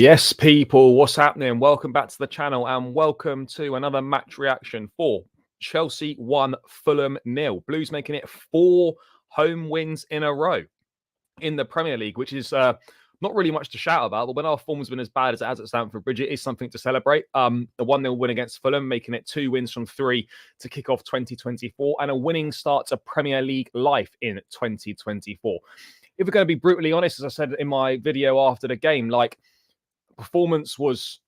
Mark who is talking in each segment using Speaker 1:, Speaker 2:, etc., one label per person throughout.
Speaker 1: Yes, people, what's happening? Welcome back to the channel and welcome to another match reaction for Chelsea 1, Fulham 0. Blues making it 4 home wins in a row in the Premier League, which is not really much to shout about. But when our form's been as bad as it has at Stamford Bridge, it is something to celebrate. The 1-0 win against Fulham, making it 2 wins from 3 to kick off 2024 and a winning start to Premier League life in 2024. If we're going to be brutally honest, as I said in my video after the game, performance was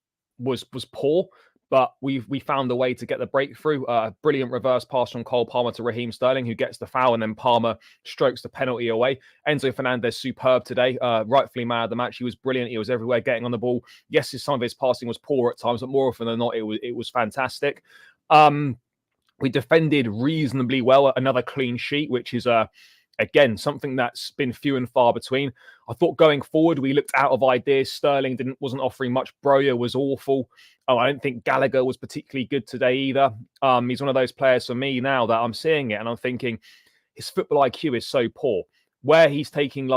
Speaker 1: poor, but we found a way to get the breakthrough. A brilliant reverse pass from Cole Palmer to Raheem Sterling, who gets the foul, and then Palmer strokes the penalty away. Enzo Fernandez, superb today, rightfully man of the match. He was brilliant. He was everywhere, getting on the ball. Yes, some of his passing was poor at times, but more often than not, it was fantastic. We defended reasonably well. Another clean sheet, which is again, something that's been few and far between. I thought going forward, we looked out of ideas. Sterling wasn't offering much. Broja was awful. I don't think Gallagher was particularly good today either. He's one of those players for me now that I'm seeing it and I'm thinking his football IQ is so poor. Where he's taking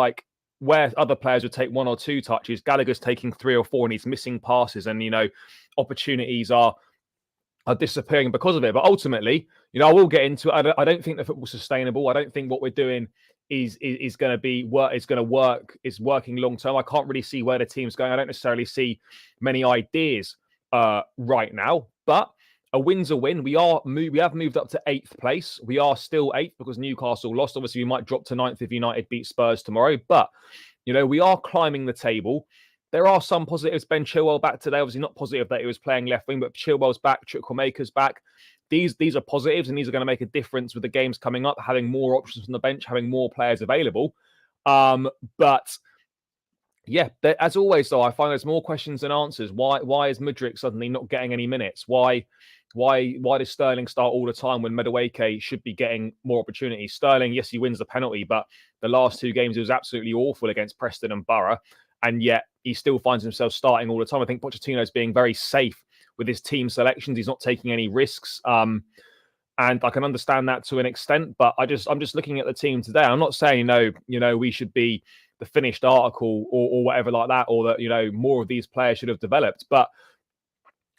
Speaker 1: where other players would take 1 or 2 touches, Gallagher's taking 3 or 4 and he's missing passes and, opportunities are disappearing because of it. But ultimately, I will get into it. I don't think the football's sustainable. I don't think what we're doing is going to be is working long term. I can't really see where the team's going. I don't necessarily see many ideas right now. But a win's a win. We have moved up to 8th place. We are still 8th because Newcastle lost. Obviously, we might drop to 9th if United beat Spurs tomorrow. But we are climbing the table. There are some positives. Ben Chilwell back today. Obviously not positive that he was playing left wing, but Chilwell's back. Chukwuemeka's back. These are positives, and these are going to make a difference with the games coming up, having more options on the bench, having more players available. But yeah, as always, though, I find there's more questions than answers. Why is Mudryk suddenly not getting any minutes? Why does Sterling start all the time when Madueke should be getting more opportunities? Sterling, yes, he wins the penalty, but the last 2 games, he was absolutely awful against Preston and Borough. And yet he still finds himself starting all the time. I think Pochettino's being very safe with his team selections. He's not taking any risks. And I can understand that to an extent. But I'm just looking at the team today. I'm not saying, we should be the finished article or whatever like that, or that, more of these players should have developed. But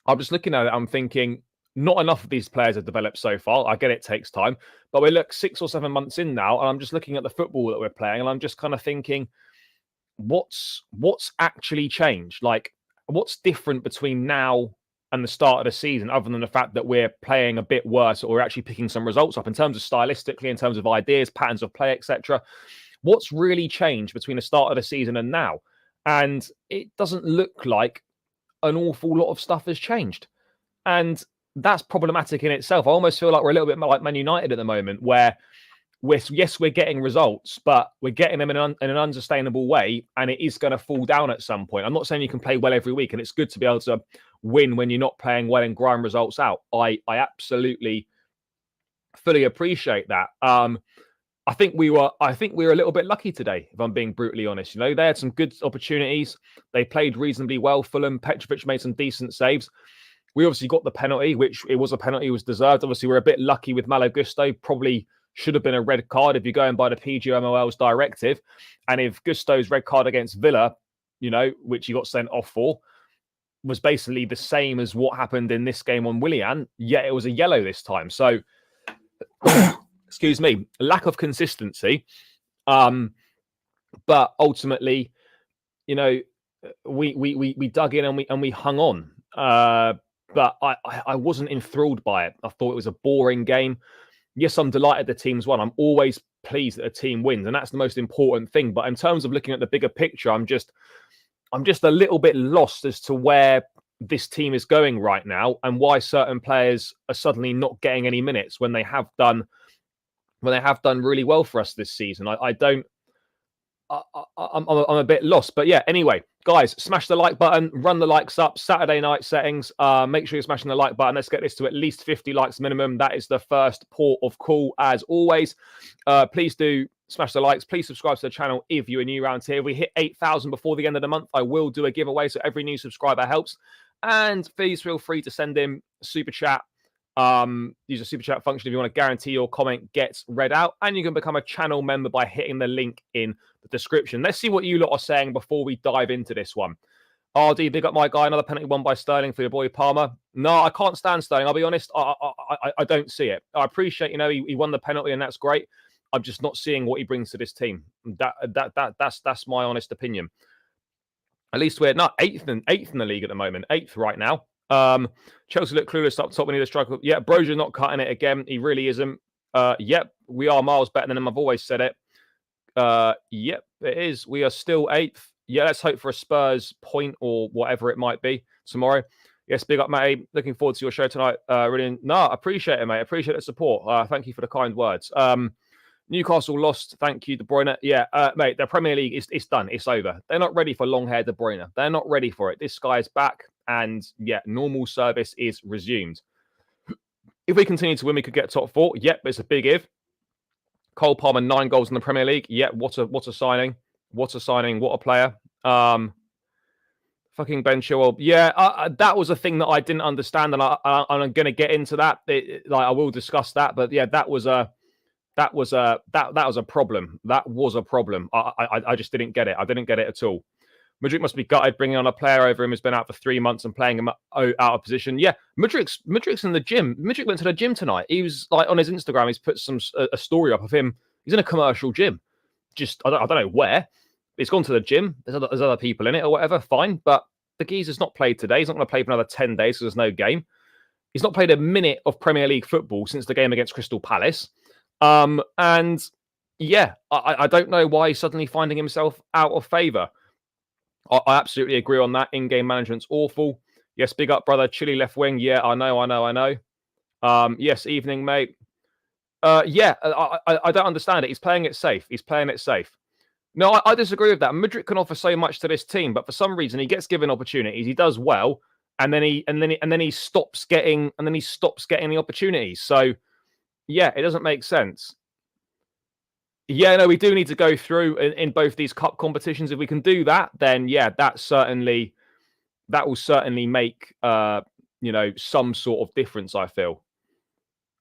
Speaker 1: I'm just looking at it. I'm thinking not enough of these players have developed so far. I get it takes time. But we look 6 or 7 months in now. And I'm just looking at the football that we're playing. And I'm just kind of thinking, what's actually changed? What's different between now and the start of the season, other than the fact that we're playing a bit worse or we're actually picking some results up in terms of stylistically, in terms of ideas, patterns of play, etc. What's really changed between the start of the season and now? And it doesn't look like an awful lot of stuff has changed. And that's problematic in itself. I almost feel like we're a little bit like Man United at the moment, where we're getting results, but we're getting them in an unsustainable way, and it is going to fall down at some point. I'm not saying you can play well every week, and it's good to be able to win when you're not playing well and grind results out. I absolutely fully appreciate that. I think we were a little bit lucky today, if I'm being brutally honest. They had some good opportunities. They played reasonably well. Fulham, Petrovic made some decent saves. We obviously got the penalty, which it was a penalty, was deserved. Obviously, we're a bit lucky with Malo Gusto. Probably should have been a red card if you're going by the PGMOL's directive. And if Gusto's red card against Villa, which he got sent off for, was basically the same as what happened in this game on Willian, yet it was a yellow this time. So, excuse me, lack of consistency. But ultimately, we dug in and we hung on. But I wasn't enthralled by it. I thought it was a boring game. Yes, I'm delighted the team's won. I'm always pleased that a team wins, and that's the most important thing. But in terms of looking at the bigger picture, I'm just a little bit lost as to where this team is going right now and why certain players are suddenly not getting any minutes when they have done really well for us this season. I'm a bit lost, but yeah. Anyway, guys, smash the like button, run the likes up. Saturday night settings. Make sure you're smashing the like button. Let's get this to at least 50 likes minimum. That is the first port of call, as always. Please do smash the likes. Please subscribe to the channel if you are new around here. If we hit 8,000 before the end of the month, I will do a giveaway, so every new subscriber helps. And please feel free to send in super chat. Use a super chat function if you want to guarantee your comment gets read out, and you can become a channel member by hitting the link in the description. Let's see what you lot are saying before we dive into this one. RD, big up my guy. Another penalty won by Sterling for your boy Palmer. No, I can't stand Sterling. I'll be honest. I don't see it. I appreciate, he won the penalty and that's great. I'm just not seeing what he brings to this team. That's my honest opinion. At least we're not eighth in the league at the moment. Eighth right now. Chelsea look clueless up top. We need a striker. Yeah, Brozier's not cutting it again. He really isn't. Yep, we are miles better than him. I've always said it. Yep, it is. We are still eighth. Yeah, let's hope for a Spurs point or whatever it might be tomorrow. Yes, big up, mate. Looking forward to your show tonight. Really, appreciate it, mate. Appreciate the support. Thank you for the kind words. Newcastle lost. Thank you, De Bruyne. Yeah, mate, the Premier League is done. It's over. They're not ready for long hair De Bruyne. They're not ready for it. This guy's back, and yeah, normal service is resumed. If we continue to win, we could get top 4. Yep, it's a big if. Cole Palmer, 9 goals in the Premier League. Yep, what a signing. What a signing. What a player. Fucking Ben Chilwell. Yeah, that was a thing that I didn't understand, and I'm going to get into that. I will discuss that, but yeah, that was a problem. That was a problem. I just didn't get it. I didn't get it at all. Mudryk must be gutted bringing on a player over him who's been out for 3 months and playing him out of position. Yeah, Mudryk's in the gym. Mudryk went to the gym tonight. He was like on his Instagram. He's put a story up of him. He's in a commercial gym. Just I don't know where. He's gone to the gym. There's other people in it or whatever. Fine, but the geezer's not played today. He's not going to play for another 10 days because there's no game. He's not played a minute of Premier League football since the game against Crystal Palace. And yeah, I don't know why he's suddenly finding himself out of favour. I absolutely agree on that. In-game management's awful. Yes, big up, brother. Chile left wing. Yeah, I know. Yes, evening, mate. Yeah, I don't understand it. He's playing it safe. No, I disagree with that. Mudryk can offer so much to this team, but for some reason he gets given opportunities. He does well, and then he stops getting the opportunities. So yeah, it doesn't make sense. Yeah, no, we do need to go through in both these cup competitions. If we can do that, then yeah, that will certainly make some sort of difference, I feel.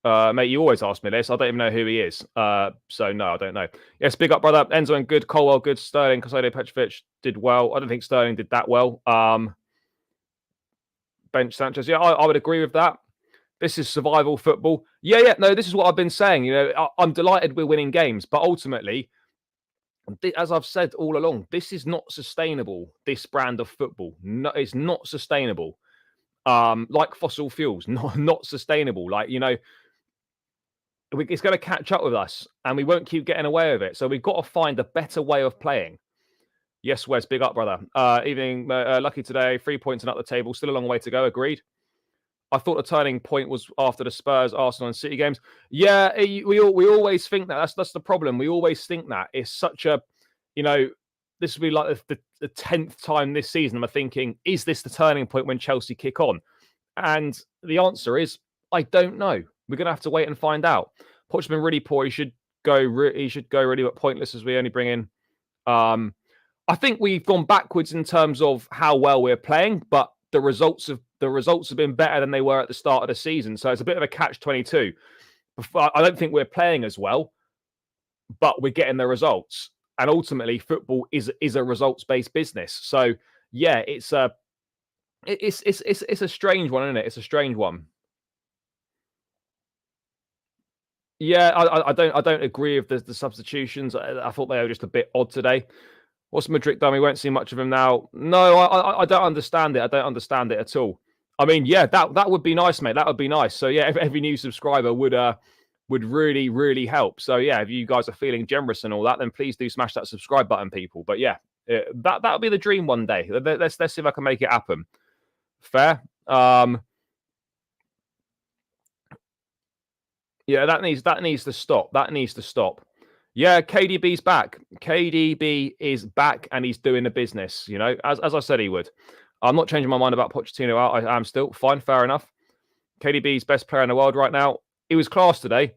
Speaker 1: Mate, you always ask me this. I don't even know who he is. So no, I don't know. Yes, big up, brother. Enzo and good, Colwill good, Sterling, Caicedo, Petrovic did well. I don't think Sterling did that well. Bench Sanchez. Yeah, I would agree with that. This is survival football. Yeah. No, this is what I've been saying. I'm delighted we're winning games, but ultimately, as I've said all along, this is not sustainable. This brand of football, no, it's not sustainable. Like fossil fuels, not sustainable. It's going to catch up with us, and we won't keep getting away with it. So we've got to find a better way of playing. Yes, Wes, big up, brother. Evening, lucky today. 3 points and up the table. Still a long way to go. Agreed. I thought the turning point was after the Spurs, Arsenal, and City games. Yeah, we always think that. That's the problem. We always think that. It's such a, this will be like the 10th time this season. I'm thinking, is this the turning point when Chelsea kick on? And the answer is, I don't know. We're going to have to wait and find out. Poch's been really poor. He should go really, but pointless as we only bring in. I think we've gone backwards in terms of how well we're playing, but the results have been better than they were at the start of the season. So it's a bit of a catch-22. I don't think we're playing as well, but we're getting the results. And ultimately, football is a results-based business. So yeah, it's a strange one, isn't it? It's a strange one. Yeah, I don't agree with the substitutions. I thought they were just a bit odd today. What's Mudryk done? We won't see much of him now. No, I don't understand it. I don't understand it at all. I mean, yeah, that would be nice, mate. That would be nice. So yeah, if every new subscriber would really, really help. So yeah, if you guys are feeling generous and all that, then please do smash that subscribe button, people. But yeah, that would be the dream one day. Let's see if I can make it happen. Fair. Yeah, that needs to stop. That needs to stop. Yeah, KDB's back. KDB is back and he's doing the business, as I said he would. I'm not changing my mind about Pochettino. I am still fine, fair enough. KDB's best player in the world right now. He was class today.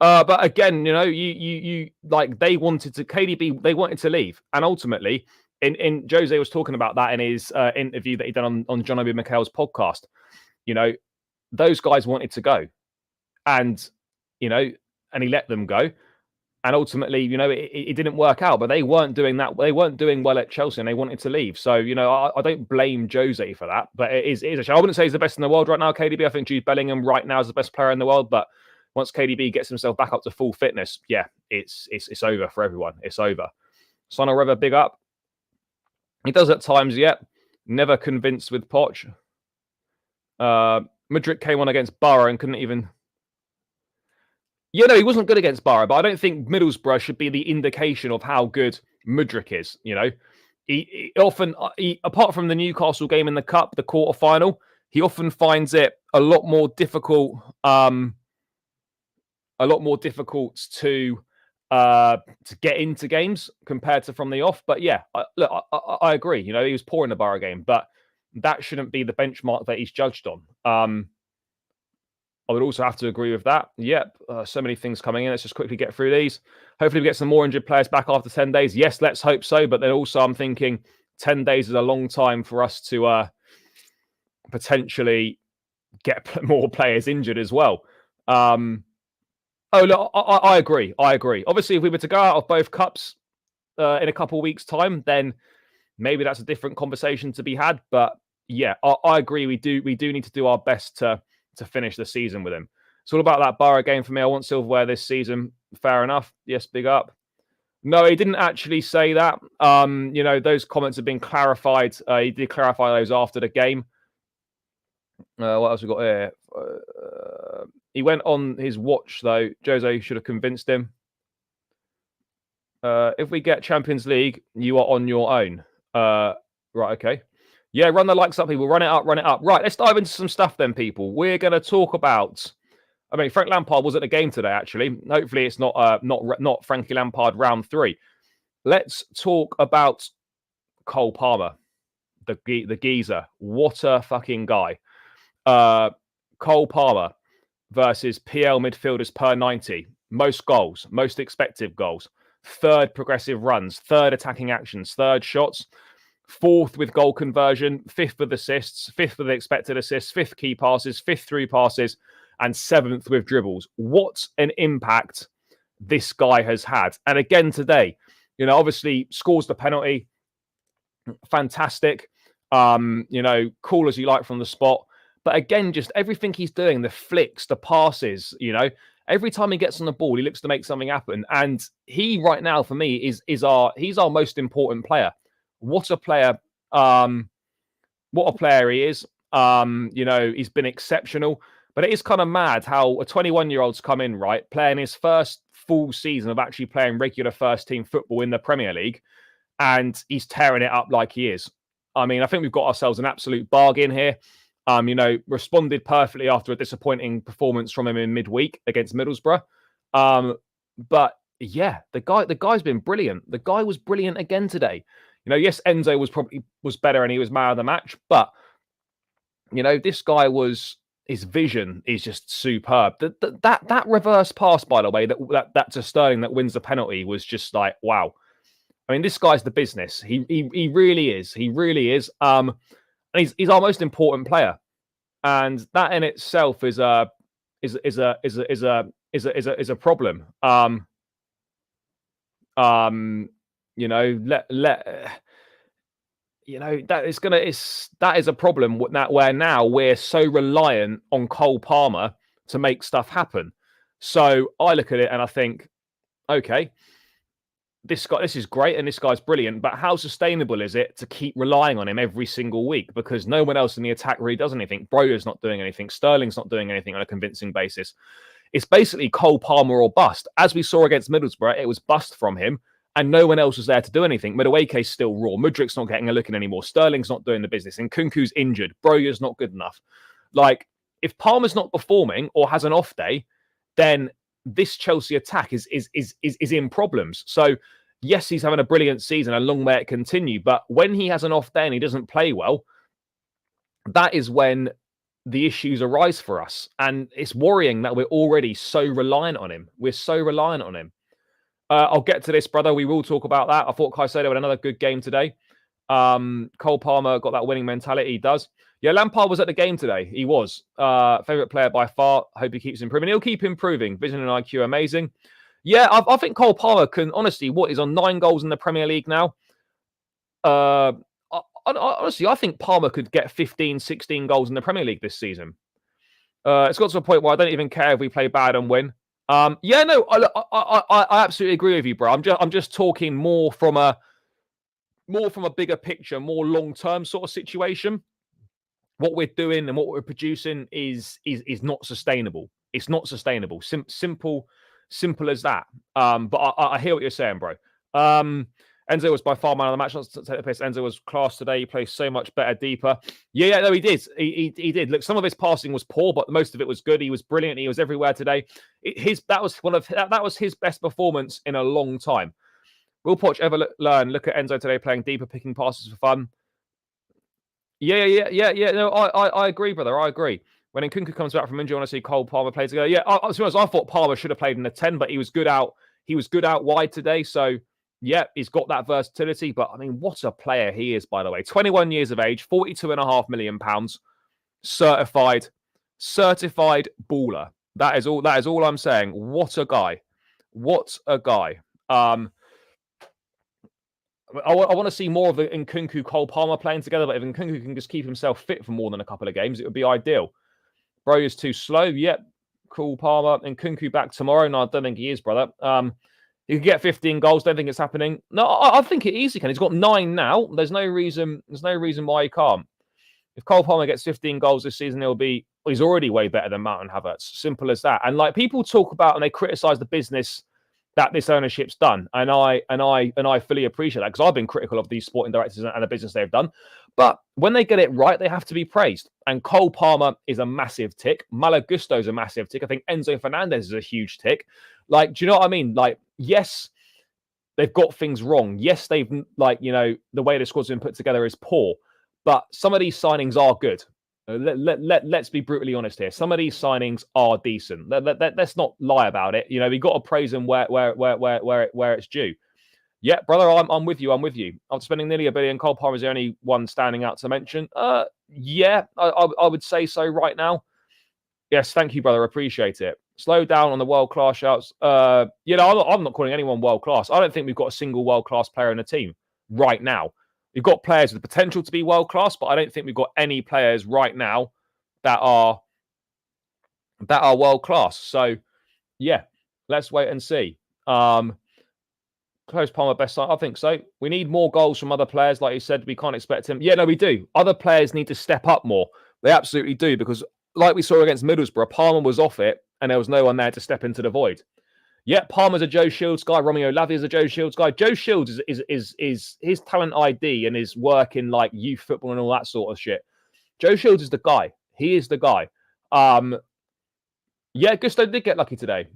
Speaker 1: But again, you like they wanted to leave. And ultimately, in Jose was talking about that in his interview that he done on John Obi Mikel's podcast. Those guys wanted to go. And he let them go. And ultimately, it didn't work out. But they weren't doing that. They weren't doing well at Chelsea, and they wanted to leave. So, I don't blame Jose for that. But it is a shame. I wouldn't say he's the best in the world right now, KDB. I think Jude Bellingham right now is the best player in the world. But once KDB gets himself back up to full fitness, yeah, it's over for everyone. It's over. Son of River, big up. He does at times, yeah. Never convinced with Poch. Mudryk came on against Borough and couldn't even... he wasn't good against Borough, but I don't think Middlesbrough should be the indication of how good Mudryk is, He often, apart from the Newcastle game in the Cup, the quarter-final, he often finds it a lot more difficult to get into games compared to from the off. But yeah, I agree. He was poor in the Borough game, but that shouldn't be the benchmark that he's judged on. I would also have to agree with that. Yep, so many things coming in. Let's just quickly get through these. Hopefully we get some more injured players back after 10 days. Yes, let's hope so. But then also I'm thinking 10 days is a long time for us to potentially get more players injured as well. Look, I agree. Obviously, if we were to go out of both cups in a couple of weeks' time, then maybe that's a different conversation to be had. But yeah, I agree. We do need to do our best to finish the season with him. It's all about that Borough game for me. I want silverware this season. Fair enough. Yes, big up. No, he didn't actually say that. Those comments have been clarified. He did clarify those after the game. What else we got here? He went on his watch, though. Jose should have convinced him. If we get Champions League, you are on your own. Right, okay. Yeah, run the likes up, people. Run it up. Right, let's dive into some stuff then, people. We're going to talk about... Frank Lampard was at the game today, actually. Hopefully it's not Frankie Lampard round 3. Let's talk about Cole Palmer, the geezer. What a fucking guy. Cole Palmer versus PL midfielders per 90. Most goals, most expected goals. 3rd progressive runs, 3rd attacking actions, 3rd shots. 4th with goal conversion, 5th with assists, 5th with expected assists, 5th key passes, 5th through passes, and 7th with dribbles. What an impact this guy has had. And again today, obviously scores the penalty. Fantastic. Cool as you like from the spot. But again, just everything he's doing, the flicks, the passes, every time he gets on the ball, he looks to make something happen. And he right now, for me, he's our most important player. What a player. What a player he is. He's been exceptional. But it is kind of mad how a 21-year-old's come in, right, playing his first full season of actually playing regular first-team football in the Premier League, and he's tearing it up like he is. I think we've got ourselves an absolute bargain here. Responded perfectly after a disappointing performance from him in midweek against Middlesbrough. But yeah, the guy's been brilliant. The guy was brilliant again today. Yes, Enzo was better and he was man of the match, but this guy his vision is just superb. That reverse pass, by the way, that to Sterling that wins the penalty was just like, wow. This guy's the business. He really is. He really is. And he's our most important player, and that in itself is a problem. That is a problem where now we're so reliant on Cole Palmer to make stuff happen. So I look at it and I think, okay, this is great and this guy's brilliant, but how sustainable is it to keep relying on him every single week? Because no one else in the attack really does anything. Broja's not doing anything. Sterling's not doing anything on a convincing basis. It's basically Cole Palmer or bust. As we saw against Middlesbrough, it was bust from him. And no one else was there to do anything. Madueke's still raw. Mudryk's not getting a look in anymore. Sterling's not doing the business. And Kunku's injured. Broja's not good enough. Like, if Palmer's not performing or has an off day, then this Chelsea attack is in problems. So, yes, he's having a brilliant season, and long may it continue. But when he has an off day and he doesn't play well, that is when the issues arise for us. And it's worrying that we're already so reliant on him. We're so reliant on him. I'll get to this, brother. We will talk about that. I thought Caicedo had another good game today. Cole Palmer got that winning mentality. He does. Yeah, Lampard was at the game today. He was. Favourite player by far. Hope he keeps improving. He'll keep improving. Vision and IQ, amazing. Yeah, I think Cole Palmer can, honestly, he's on 9 goals in the Premier League now. Honestly, I think Palmer could get 15, 16 goals in the Premier League this season. It's got to a point where I don't even care if we play bad and win. Yeah, no, I absolutely agree with you, bro. I'm just talking more from a bigger picture, more long-term sort of situation. What we're doing and what we're producing is not sustainable. It's not sustainable. Simple as that. But I hear what you're saying, bro. Enzo was by far man of the match. Not to take the piss. Enzo was class today. He plays so much better, deeper. Yeah, no, he did. He did. Look, some of his passing was poor, but most of it was good. He was brilliant. He was everywhere today. That was his best performance in a long time. Will Poch ever learn? Look at Enzo today playing deeper, picking passes for fun. Yeah. No, I agree, brother. I agree. When Nkunku comes back from injury, I want to see Cole Palmer play together. Yeah, I thought Palmer should have played in the 10, but he was good out. He was good out wide today. So, yeah, he's got that versatility. But, I mean, what a player he is, by the way. 21 years of age, £42.5 million. Certified baller. That is all I'm saying. What a guy. What a guy. I want to see more of the Nkunku Cole Palmer playing together, but if Nkunku can just keep himself fit for more than a couple of games, it would be ideal. Bro is too slow. Yep. Cool Palmer. Nkunku back tomorrow. No, I don't think he is, brother. He could get 15 goals. Don't think it's happening. No, I think it easily can. He's got 9 now. There's no reason why he can't. If Cole Palmer gets 15 goals this season, he's already way better than Mountain Havertz. Simple as that. And like people talk about and they criticize the business that this ownership's done, and I fully appreciate that because I've been critical of these sporting directors and the business they've done. But when they get it right, they have to be praised. And Cole Palmer is a massive tick. Malo Gusto is a massive tick. I think Enzo Fernandez is a huge tick. Like, do you know what I mean? Like, yes, they've got things wrong. Yes, they've the way the squad's been put together is poor. But some of these signings are good. Let's be brutally honest here. Some of these signings are decent. Let's not lie about it. We got to praise them where it's due. Yeah, brother, I'm with you. I'm spending nearly $1 billion. Cole Palmer is the only one standing out to mention. Yeah, I would say so right now. Yes, thank you, brother. Appreciate it. Slow down on the world-class shouts. I'm not calling anyone world-class. I don't think we've got a single world-class player in the team right now. We've got players with the potential to be world-class, but I don't think we've got any players right now that are world-class. So, yeah, let's wait and see. Close Palmer best side. I think so. We need more goals from other players. Like you said, we can't expect him. Yeah, no, we do. Other players need to step up more. They absolutely do, because like we saw against Middlesbrough, Palmer was off it and there was no one there to step into the void. Yeah, Palmer's a Joe Shields guy. Romeo Lavia is a Joe Shields guy. Joe Shields is his talent ID and his work in like youth football and all that sort of shit. Joe Shields is the guy. He is the guy. Yeah, Gusto did get lucky today.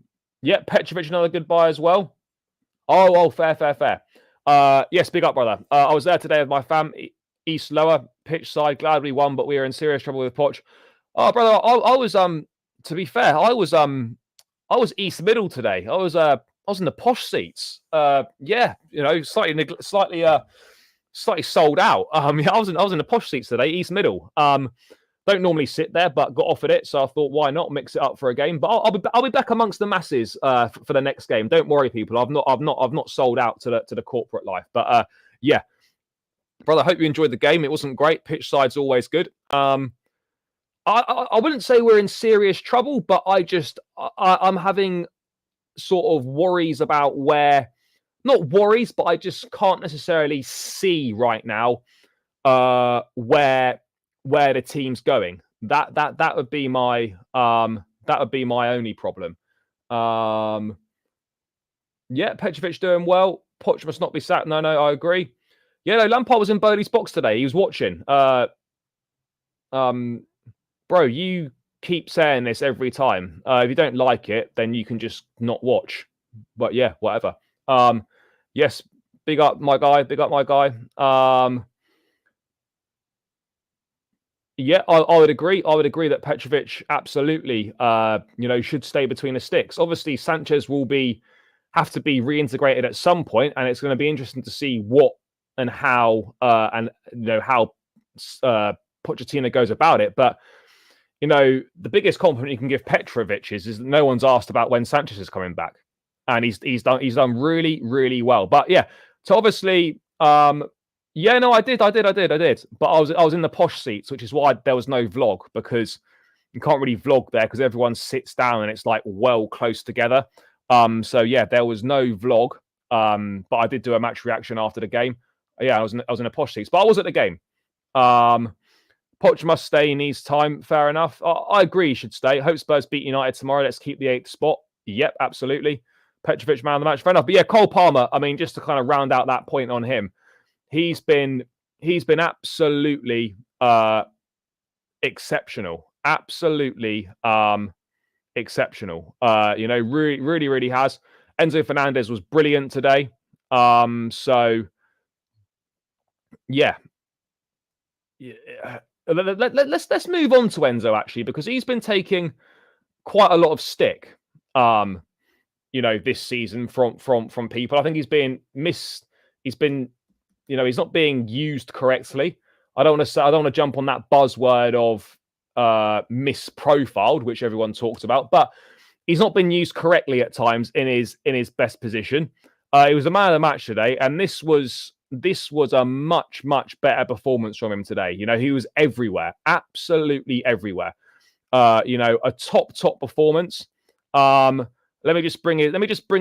Speaker 1: Yeah, Petrovic, another good buy as well. Oh, fair. Yes, big up, brother. I was there today with my fam. East Lower, pitch side. Glad we won, but we were in serious trouble with Poch. Oh, brother, I was to be fair, I was East Middle today. I was in the posh seats. Yeah, slightly sold out. I was in the posh seats today, East Middle. Don't normally sit there, but got offered it, so I thought, why not mix it up for a game? But I'll be back amongst the masses for the next game. Don't worry, people. I've not sold out to the corporate life. But yeah, brother, I hope you enjoyed the game. It wasn't great. Pitch side's always good. I wouldn't say we're in serious trouble, but I'm having sort of worries about not worries, but I just can't necessarily see right now where the team's going. That would be my only problem. Yeah, Petrovic doing well. Poch must not be sacked. No, I agree. Yeah, no, Lampard was in Bowley's box today. He was watching. Bro, you keep saying this every time. If you don't like it, then you can just not watch. But yeah, whatever. Yes, big up my guy. Yeah, I would agree. I would agree that Petrovic absolutely, should stay between the sticks. Obviously, Sanchez will have to be reintegrated at some point, and it's going to be interesting to see what and how how Pochettino goes about it. But the biggest compliment you can give Petrovic is that no one's asked about when Sanchez is coming back. and he's done really, really well. But yeah, so obviously, yeah, no, I did. But I was in the posh seats, which is why there was no vlog, because you can't really vlog there because everyone sits down and it's like well close together. So yeah, there was no vlog. But I did do a match reaction after the game. Yeah, I was in a posh seats, but I was at the game. Poch must stay. He needs time. Fair enough. I agree. He should stay. Hope Spurs beat United tomorrow. Let's keep the 8th spot. Yep, absolutely. Petrovic man of the match. Fair enough. But yeah, Cole Palmer. I mean, just to kind of round out that point on him, he's been absolutely exceptional. Absolutely exceptional. Really, really, really has. Enzo Fernandez was brilliant today. So yeah. Let's move on to Enzo, actually, because he's been taking quite a lot of stick, this season from people. I think he's been he's not being used correctly. I don't want to jump on that buzzword of misprofiled, which everyone talks about, but he's not been used correctly at times in his best position. He was the man of the match today, and this was a much, much better performance from him today. He was everywhere, absolutely everywhere. A top performance. Let me just bring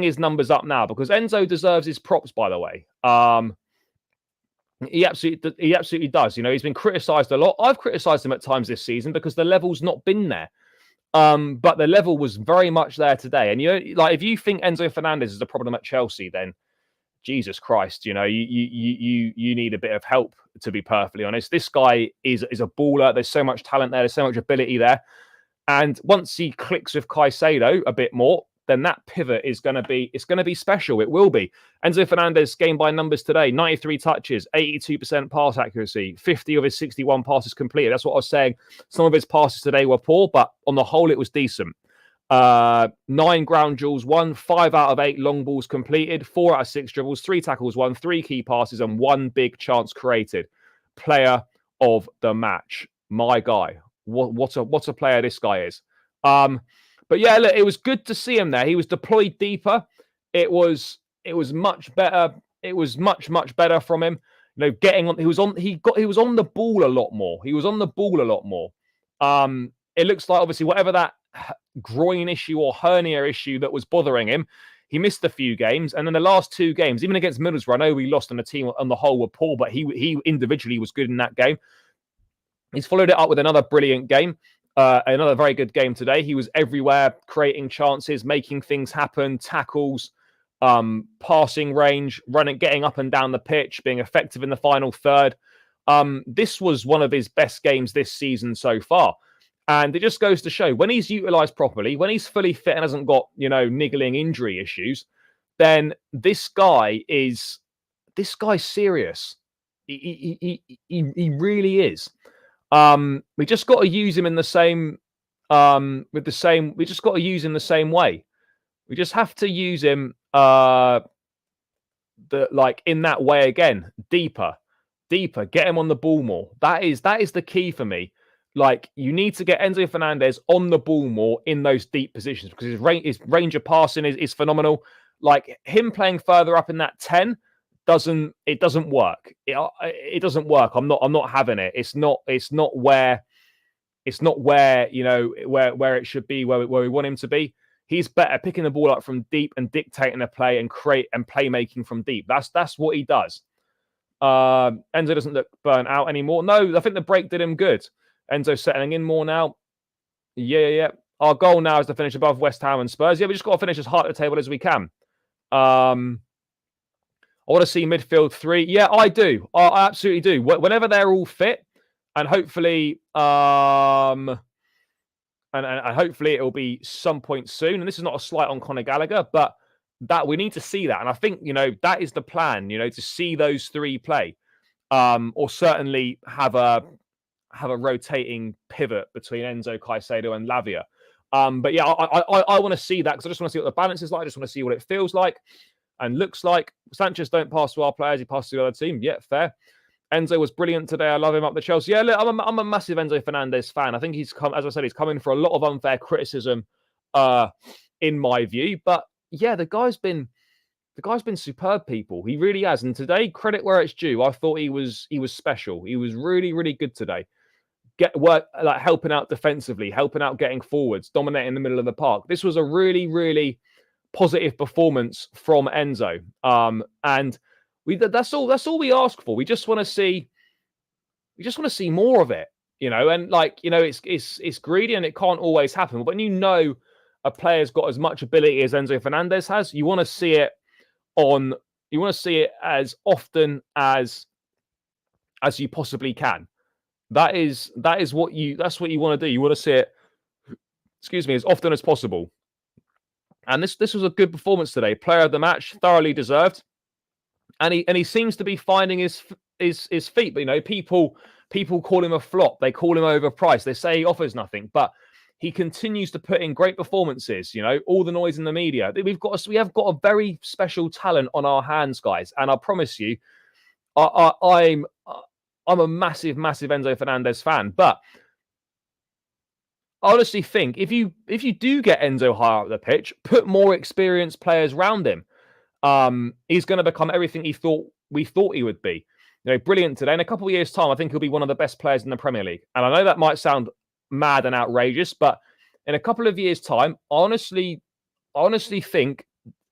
Speaker 1: his numbers up now, because Enzo deserves his props, by the way. He absolutely does. He's been criticised a lot. I've criticised him at times this season because the level's not been there. But the level was very much there today. And if you think Enzo Fernandez is a problem at Chelsea, then Jesus Christ, you need a bit of help, to be perfectly honest. This guy is a baller. There's so much talent there. There's so much ability there. And once he clicks with Caicedo a bit more, then that pivot is going to be special. It will be. Enzo Fernandez, game by numbers today, 93 touches, 82% pass accuracy, 50 of his 61 passes completed. That's what I was saying. Some of his passes today were poor, but on the whole, it was decent. 9 ground duels won, 5 out of 8 long balls completed, 4 out of 6 dribbles, 3 tackles won, 3 key passes, and 1 big chance created. Player of the match. My guy. What a player this guy is. But yeah, look, it was good to see him there. He was deployed deeper. It was much better. It was much better from him. Getting on. He was on the ball a lot more. It looks like, obviously, whatever that groin issue or hernia issue that was bothering him, he missed a few games, and then the last 2 games, even against Middlesbrough, I know we lost, and the team on the whole were poor, but he individually was good in that game. He's followed it up with another brilliant game. Another very good game today. He was everywhere, creating chances, making things happen, tackles, passing range, getting up and down the pitch, being effective in the final third. This was one of his best games this season so far. And it just goes to show, when he's utilised properly, when he's fully fit and hasn't got, niggling injury issues, then this guy's serious. He really is. We just got to use him in the same we just got to use him the same way. We just have to use him in that way again, deeper, get him on the ball more. That is the key for me. You need to get Enzo Fernandez on the ball more in those deep positions, because his range of passing is phenomenal. Him playing further up in that 10 doesn't work. It doesn't work. I'm not having it. It's not where where it should be, where we want him to be. He's better picking the ball up from deep and dictating a play and playmaking from deep. That's what he does. Enzo doesn't look burnt out anymore. No, I think the break did him good. Enzo settling in more now. Yeah. Our goal now is to finish above West Ham and Spurs. Yeah, we just got to finish as high at the table as we can. I want to see midfield 3. Yeah, I do. I absolutely do. Whenever they're all fit, and hopefully, and hopefully it'll be some point soon. And this is not a slight on Conor Gallagher, but that we need to see that. And I think that is the plan. To see those 3 play, or certainly have a rotating pivot between Enzo, Caicedo, and Lavia. But yeah, I want to see that, because I just want to see what the balance is like. I just want to see what it feels like and looks like. Sanchez don't pass to our players; he passes to the other team. Yeah, fair. Enzo was brilliant today. I love him up the Chelsea. Yeah, look, I'm a massive Enzo Fernandez fan. I think he's come, as I said, he's come in for a lot of unfair criticism, in my view. But yeah, the guy's been superb, people. He really has. And today, credit where it's due. I thought he was special. He was really, really good today. Get work, like helping out defensively, helping out getting forwards, dominating the middle of the park. This was a really, really positive performance from Enzo. And that's all we ask for. We just want to see more of it, and it's greedy and it can't always happen. But when a player's got as much ability as Enzo Fernandez has, you want to see it as often as you possibly can. That's what you want to do. You want to see it, as often as possible. And this was a good performance today. Player of the match, thoroughly deserved. And he seems to be finding his feet. But people call him a flop. They call him overpriced. They say he offers nothing. But he continues to put in great performances. All the noise in the media. We have got a very special talent on our hands, guys. And I promise you, I'm a massive, massive Enzo Fernandez fan. But I honestly think if you do get Enzo higher up the pitch, put more experienced players around him. He's going to become everything we thought he would be. Brilliant today. In a couple of years' time, I think he'll be one of the best players in the Premier League. And I know that might sound mad and outrageous, but in a couple of years' time, I honestly think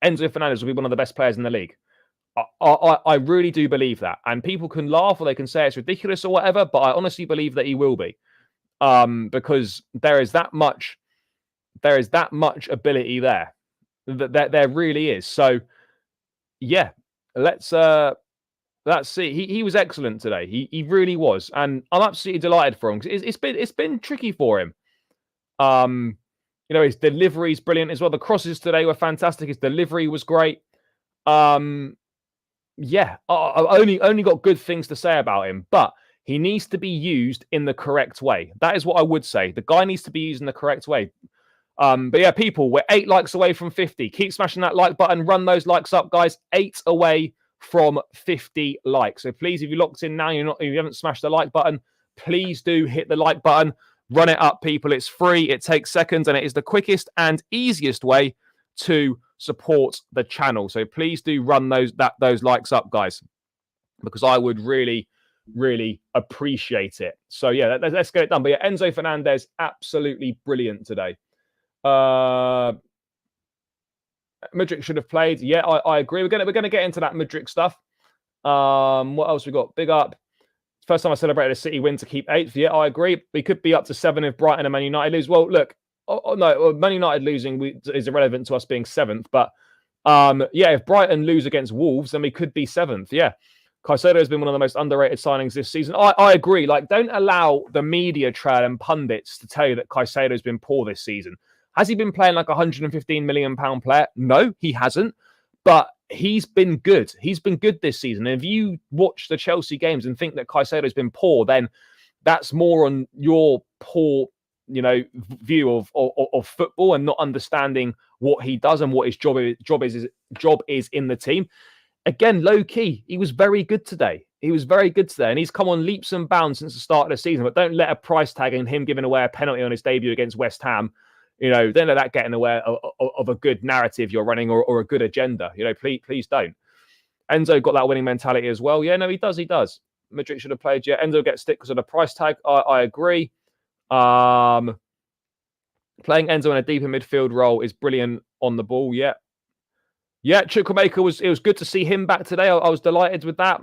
Speaker 1: Enzo Fernandez will be one of the best players in the league. I really do believe that. And people can laugh or they can say it's ridiculous or whatever, but I honestly believe that he will be. Because there is that much ability there. There really is. So yeah, let's see. He was excellent today. He really was, and I'm absolutely delighted for him. It's been tricky for him. His delivery is brilliant as well. The crosses today were fantastic. His delivery was great. Yeah, I only got good things to say about him, but he needs to be used in the correct way. That is what I would say. The guy needs to be used in the correct way. But yeah, people, we're 8 likes away from 50. Keep smashing that like button. Run those likes up, guys. 8 away from 50 likes. So please, if you're locked in now, you haven't smashed the like button, please do hit the like button. Run it up, people. It's free. It takes seconds, and it is the quickest and easiest way to support the channel. So please do run those likes up, guys, because I would really, really appreciate it. So yeah, let's get it done. But yeah, Enzo Fernandez, absolutely brilliant today. Mudryk should have played. Yeah, I agree. We're gonna get into that Mudryk stuff. What else we got? Big up. First time I celebrated a City win to keep 8th. Yeah, I agree. We could be up to 7 if Brighton and Man United lose. Well, look, no, Man United losing is irrelevant to us being 7th. But yeah, if Brighton lose against Wolves, then we could be 7th. Yeah. Caicedo has been one of the most underrated signings this season. I agree. Like, don't allow the media trail and pundits to tell you that Caicedo has been poor this season. Has he been playing like a £115 million player? No, he hasn't. But he's been good. He's been good this season. And if you watch the Chelsea games and think that Caicedo has been poor, then that's more on your poor, view of football and not understanding what he does and what his job is in the team. Again, low key, he was very good today. And he's come on leaps and bounds since the start of the season. But don't let a price tag and him giving away a penalty on his debut against West Ham, don't let that get in the way of a good narrative you're running or a good agenda. Please don't. Enzo got that winning mentality as well. Yeah, no, he does. Mudryk should have played. Yeah, Enzo gets stick because of the price tag. I agree. Playing Enzo in a deeper midfield role is brilliant on the ball. Yeah. Yeah, Chukwuemeka it was good to see him back today. I was delighted with that.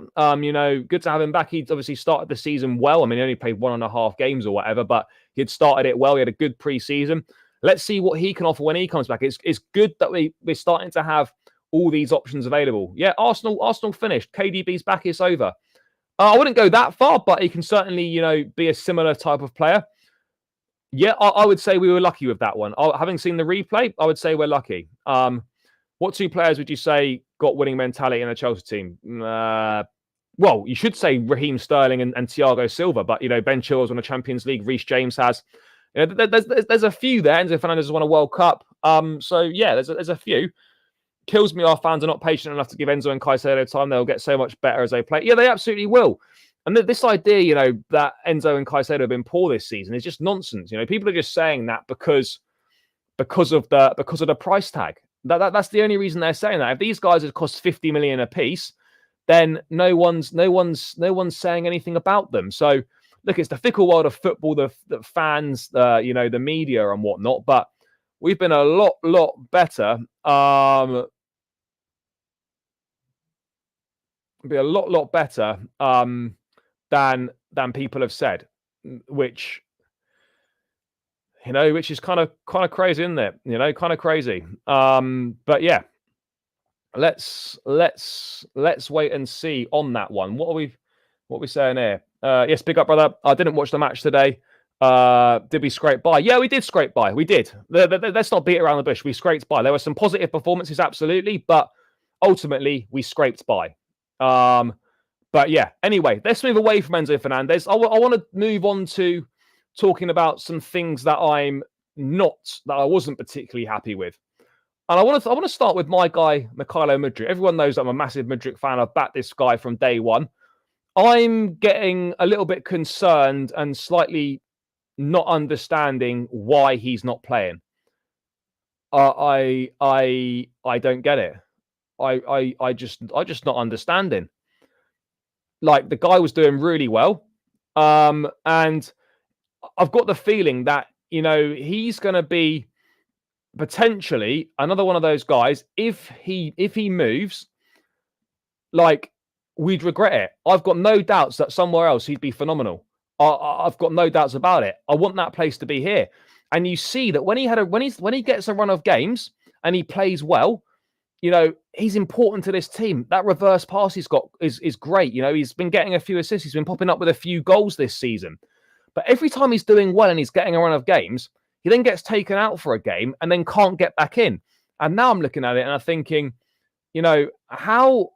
Speaker 1: Good to have him back. He'd obviously started the season well. I mean, he only played 1.5 games or whatever, but he'd started it well. He had a good pre-season. Let's see what he can offer when he comes back. It's good that we're starting to have all these options available. Yeah, Arsenal finished. KDB's back. It's over. I wouldn't go that far, but he can certainly, be a similar type of player. Yeah, I would say we were lucky with that one. Having seen the replay, I would say we're lucky. What 2 players would you say got winning mentality in the Chelsea team? Well, you should say Raheem Sterling and Thiago Silva, but, Ben Chilwell's won a Champions League. Reece James has. There's a few there. Enzo Fernandez has won a World Cup. So, yeah, there's a few. Kills me our fans are not patient enough to give Enzo and Caicedo time. They'll get so much better as they play. Yeah, they absolutely will. And this idea, that Enzo and Caicedo have been poor this season is just nonsense. People are just saying that because of the price tag. That's the only reason they're saying that. If these guys had cost 50 million a piece, then no one's saying anything about them. So look, it's the fickle world of football, the fans, the media and whatnot. But we've been a lot better. Be a lot better than people have said, which is kind of crazy, isn't it? Kind of crazy. But yeah, let's wait and see on that one. What are we saying here? Yes, big up, brother. I didn't watch the match today. Did we scrape by? Yeah, we did scrape by. We did. Let's not beat around the bush. We scraped by. There were some positive performances, absolutely, but ultimately we scraped by. But yeah, anyway, let's move away from Enzo Fernandez. I want to move on to talking about some things that I wasn't particularly happy with. And I want to start with my guy, Mykhailo Mudryk. Everyone knows I'm a massive Mudryk fan. I've backed this guy from day one. I'm getting a little bit concerned and slightly not understanding why he's not playing. I don't get it. I just not understanding. Like, the guy was doing really well, and I've got the feeling that he's going to be potentially another one of those guys. If he moves, like, we'd regret it. I've got no doubts that somewhere else he'd be phenomenal. I've got no doubts about it. I want that place to be here. And you see that when he gets a run of games and he plays well, he's important to this team. That reverse pass he's got is great. He's been getting a few assists. He's been popping up with a few goals this season. But every time he's doing well and he's getting a run of games, he then gets taken out for a game and then can't get back in. And now I'm looking at it and I'm thinking, how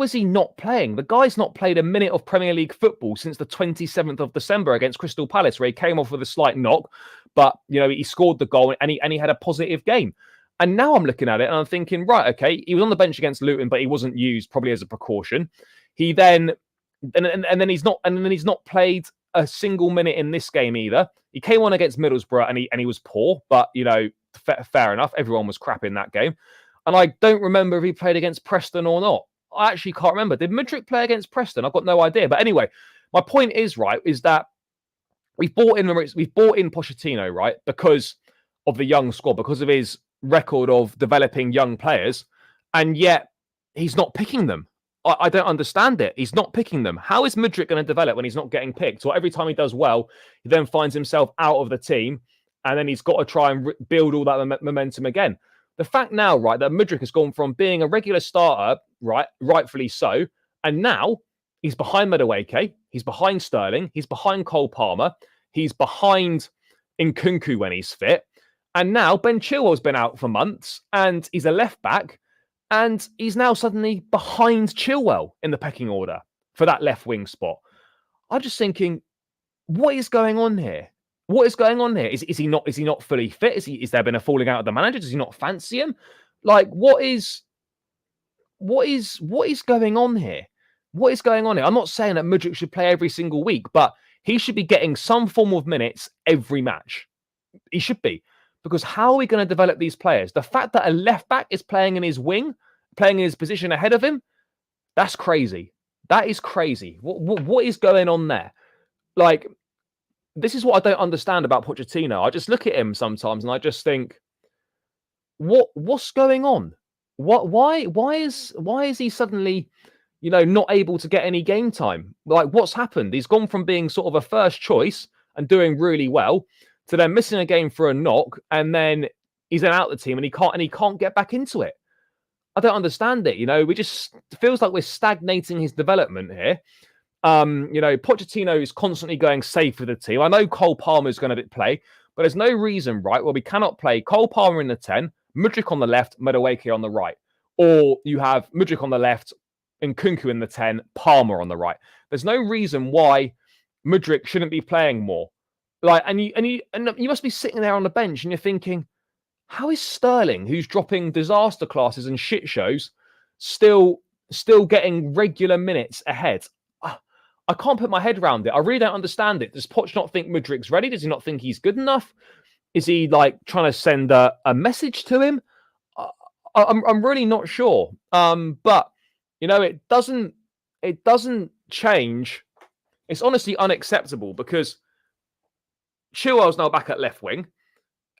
Speaker 1: is he not playing? The guy's not played a minute of Premier League football since the 27th of December against Crystal Palace, where he came off with a slight knock, but he scored the goal and he had a positive game. And now I'm looking at it and I'm thinking, right, okay, he was on the bench against Luton, but he wasn't used probably as a precaution. He then and then he's not played a single minute in this game either. He came on against Middlesbrough and he was poor, but fair enough. Everyone was crap in that game. And I don't remember if he played against Preston or not. I actually can't remember. Did Mudryk play against Preston? I've got no idea. But anyway, my point is that we've bought in Pochettino, right, because of the young squad, because of his record of developing young players, and yet he's not picking them. I don't understand it. He's not picking them. How is Mudryk going to develop when he's not getting picked? Or every time he does well, he then finds himself out of the team, and then he's got to try and build all that momentum again. The fact now, right, that Mudryk has gone from being a regular starter, right, rightfully so, and now he's behind Madueke, he's behind Sterling, he's behind Cole Palmer, he's behind Nkunku when he's fit, and now Ben Chilwell's been out for months, and he's a left back, and he's now suddenly behind Chilwell in the pecking order for that left wing spot. I'm just thinking, what is going on here? What is going on here? Is he not fully fit? Is there been a falling out of the manager? Does he not fancy him? Like, what is going on here? What is going on here? I'm not saying that Mudryk should play every single week, but he should be getting some form of minutes every match. He should be. Because how are we going to develop these players? The fact that a left back is playing in his wing, playing in his position ahead of him, that's crazy. That is crazy. What is going on there? Like, this is what I don't understand about Pochettino. I just look at him sometimes and I just think, what's going on? Why is he suddenly, not able to get any game time? Like, what's happened? He's gone from being sort of a first choice and doing really well to then missing a game for a knock, and then he's then out the team and he can't get back into it. I don't understand it. We just feels like we're stagnating his development here. Pochettino is constantly going safe with the team. I know Cole Palmer is going to play, but there's no reason, right, where we cannot play Cole Palmer in the 10, Mudryk on the left, Madueke on the right. Or you have Mudryk on the left, Nkunku in the 10, Palmer on the right. There's no reason why Mudryk shouldn't be playing more. Like, and you must be sitting there on the bench and you're thinking, how is Sterling, who's dropping disaster classes and shit shows, still getting regular minutes ahead? I can't put my head around it. I really don't understand it. Does Poch not think Mudryk's ready? Does he not think he's good enough? Is he like trying to send a message to him? I'm really not sure. But it doesn't change. It's honestly unacceptable because Chilwell's now back at left wing.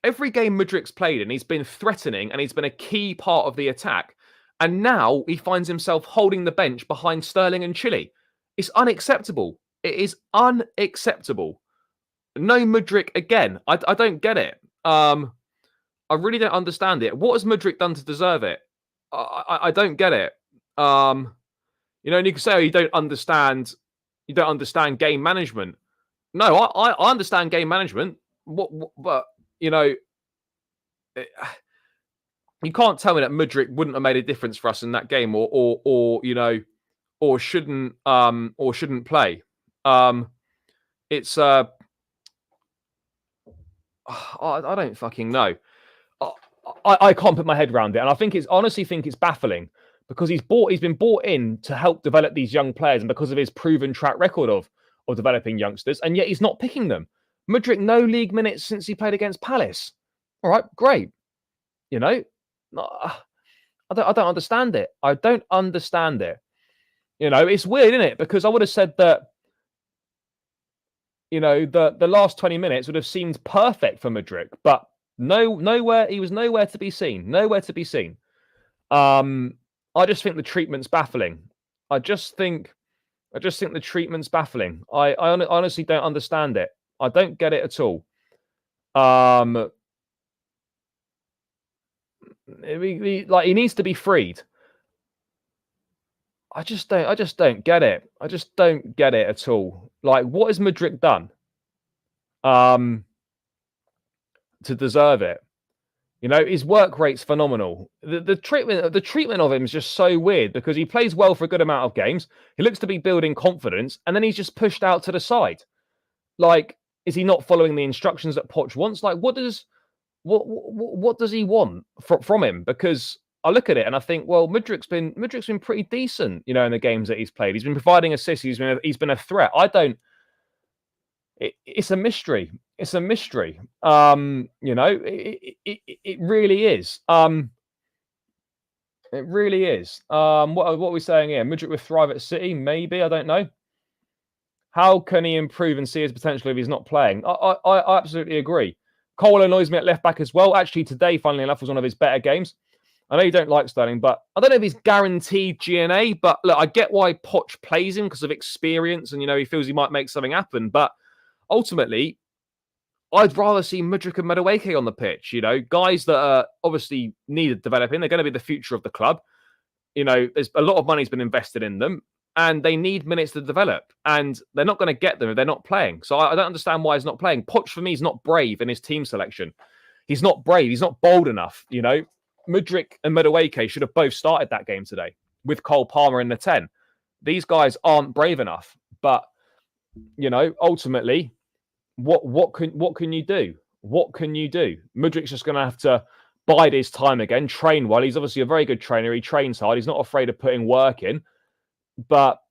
Speaker 1: Every game Mudryk's played in, he's been threatening and he's been a key part of the attack. And now he finds himself holding the bench behind Sterling and Chile. It's unacceptable. It is unacceptable. No Mudryk again. I don't get it. I really don't understand it. What has Mudryk done to deserve it? I don't get it. And you can say, oh, you don't understand game management. No, I understand game management. But you can't tell me that Mudryk wouldn't have made a difference for us in that game, or shouldn't play. It's I don't fucking know. I can't put my head around it, and I honestly think it's baffling because he's been brought in to help develop these young players, and because of his proven track record of developing youngsters, and yet he's not picking them. Mudryk, no league minutes since he played against Palace. All right, great. I don't understand it. I don't understand it. It's weird, isn't it? Because I would have said that the last 20 minutes would have seemed perfect for Mudryk, but nowhere. He was nowhere to be seen. Nowhere to be seen. I just think the treatment's baffling. I just think the treatment's baffling. I honestly don't understand it. I don't get it at all. He needs to be freed. I just don't get it. I just don't get it at all. Like, what has Mudryk done to deserve it? His work rate's phenomenal. The treatment of him is just so weird because he plays well for a good amount of games. He looks to be building confidence, and then he's just pushed out to the side. Like, is he not following the instructions that Poch wants? Like, what does he want from him? Because I look at it and I think, well, Mudryk's been pretty decent, in the games that he's played. He's been providing assists. He's been a threat. It's a mystery. It's a mystery. It really is. It really is. What are we saying here? Mudryk would thrive at City? Maybe. I don't know. How can he improve and see his potential if he's not playing? I absolutely agree. Cole annoys me at left back as well. Actually, today, funnily enough, was one of his better games. I know you don't like Sterling, but I don't know if he's guaranteed GNA. But look, I get why Poch plays him because of experience, and he feels he might make something happen. But ultimately, I'd rather see Mudryk and Madueke on the pitch. Guys that are obviously needed developing. They're going to be the future of the club. There's a lot of money's been invested in them, and they need minutes to develop. And they're not going to get them if they're not playing. So I don't understand why he's not playing. Poch, for me, is not brave in his team selection. He's not brave. He's not bold enough. Mudryk and Madueke should have both started that game today with Cole Palmer in the 10. These guys aren't brave enough. But, ultimately, what can you do? What can you do? Mudryk's just going to have to bide his time again, train well. He's obviously a very good trainer. He trains hard. He's not afraid of putting work in. But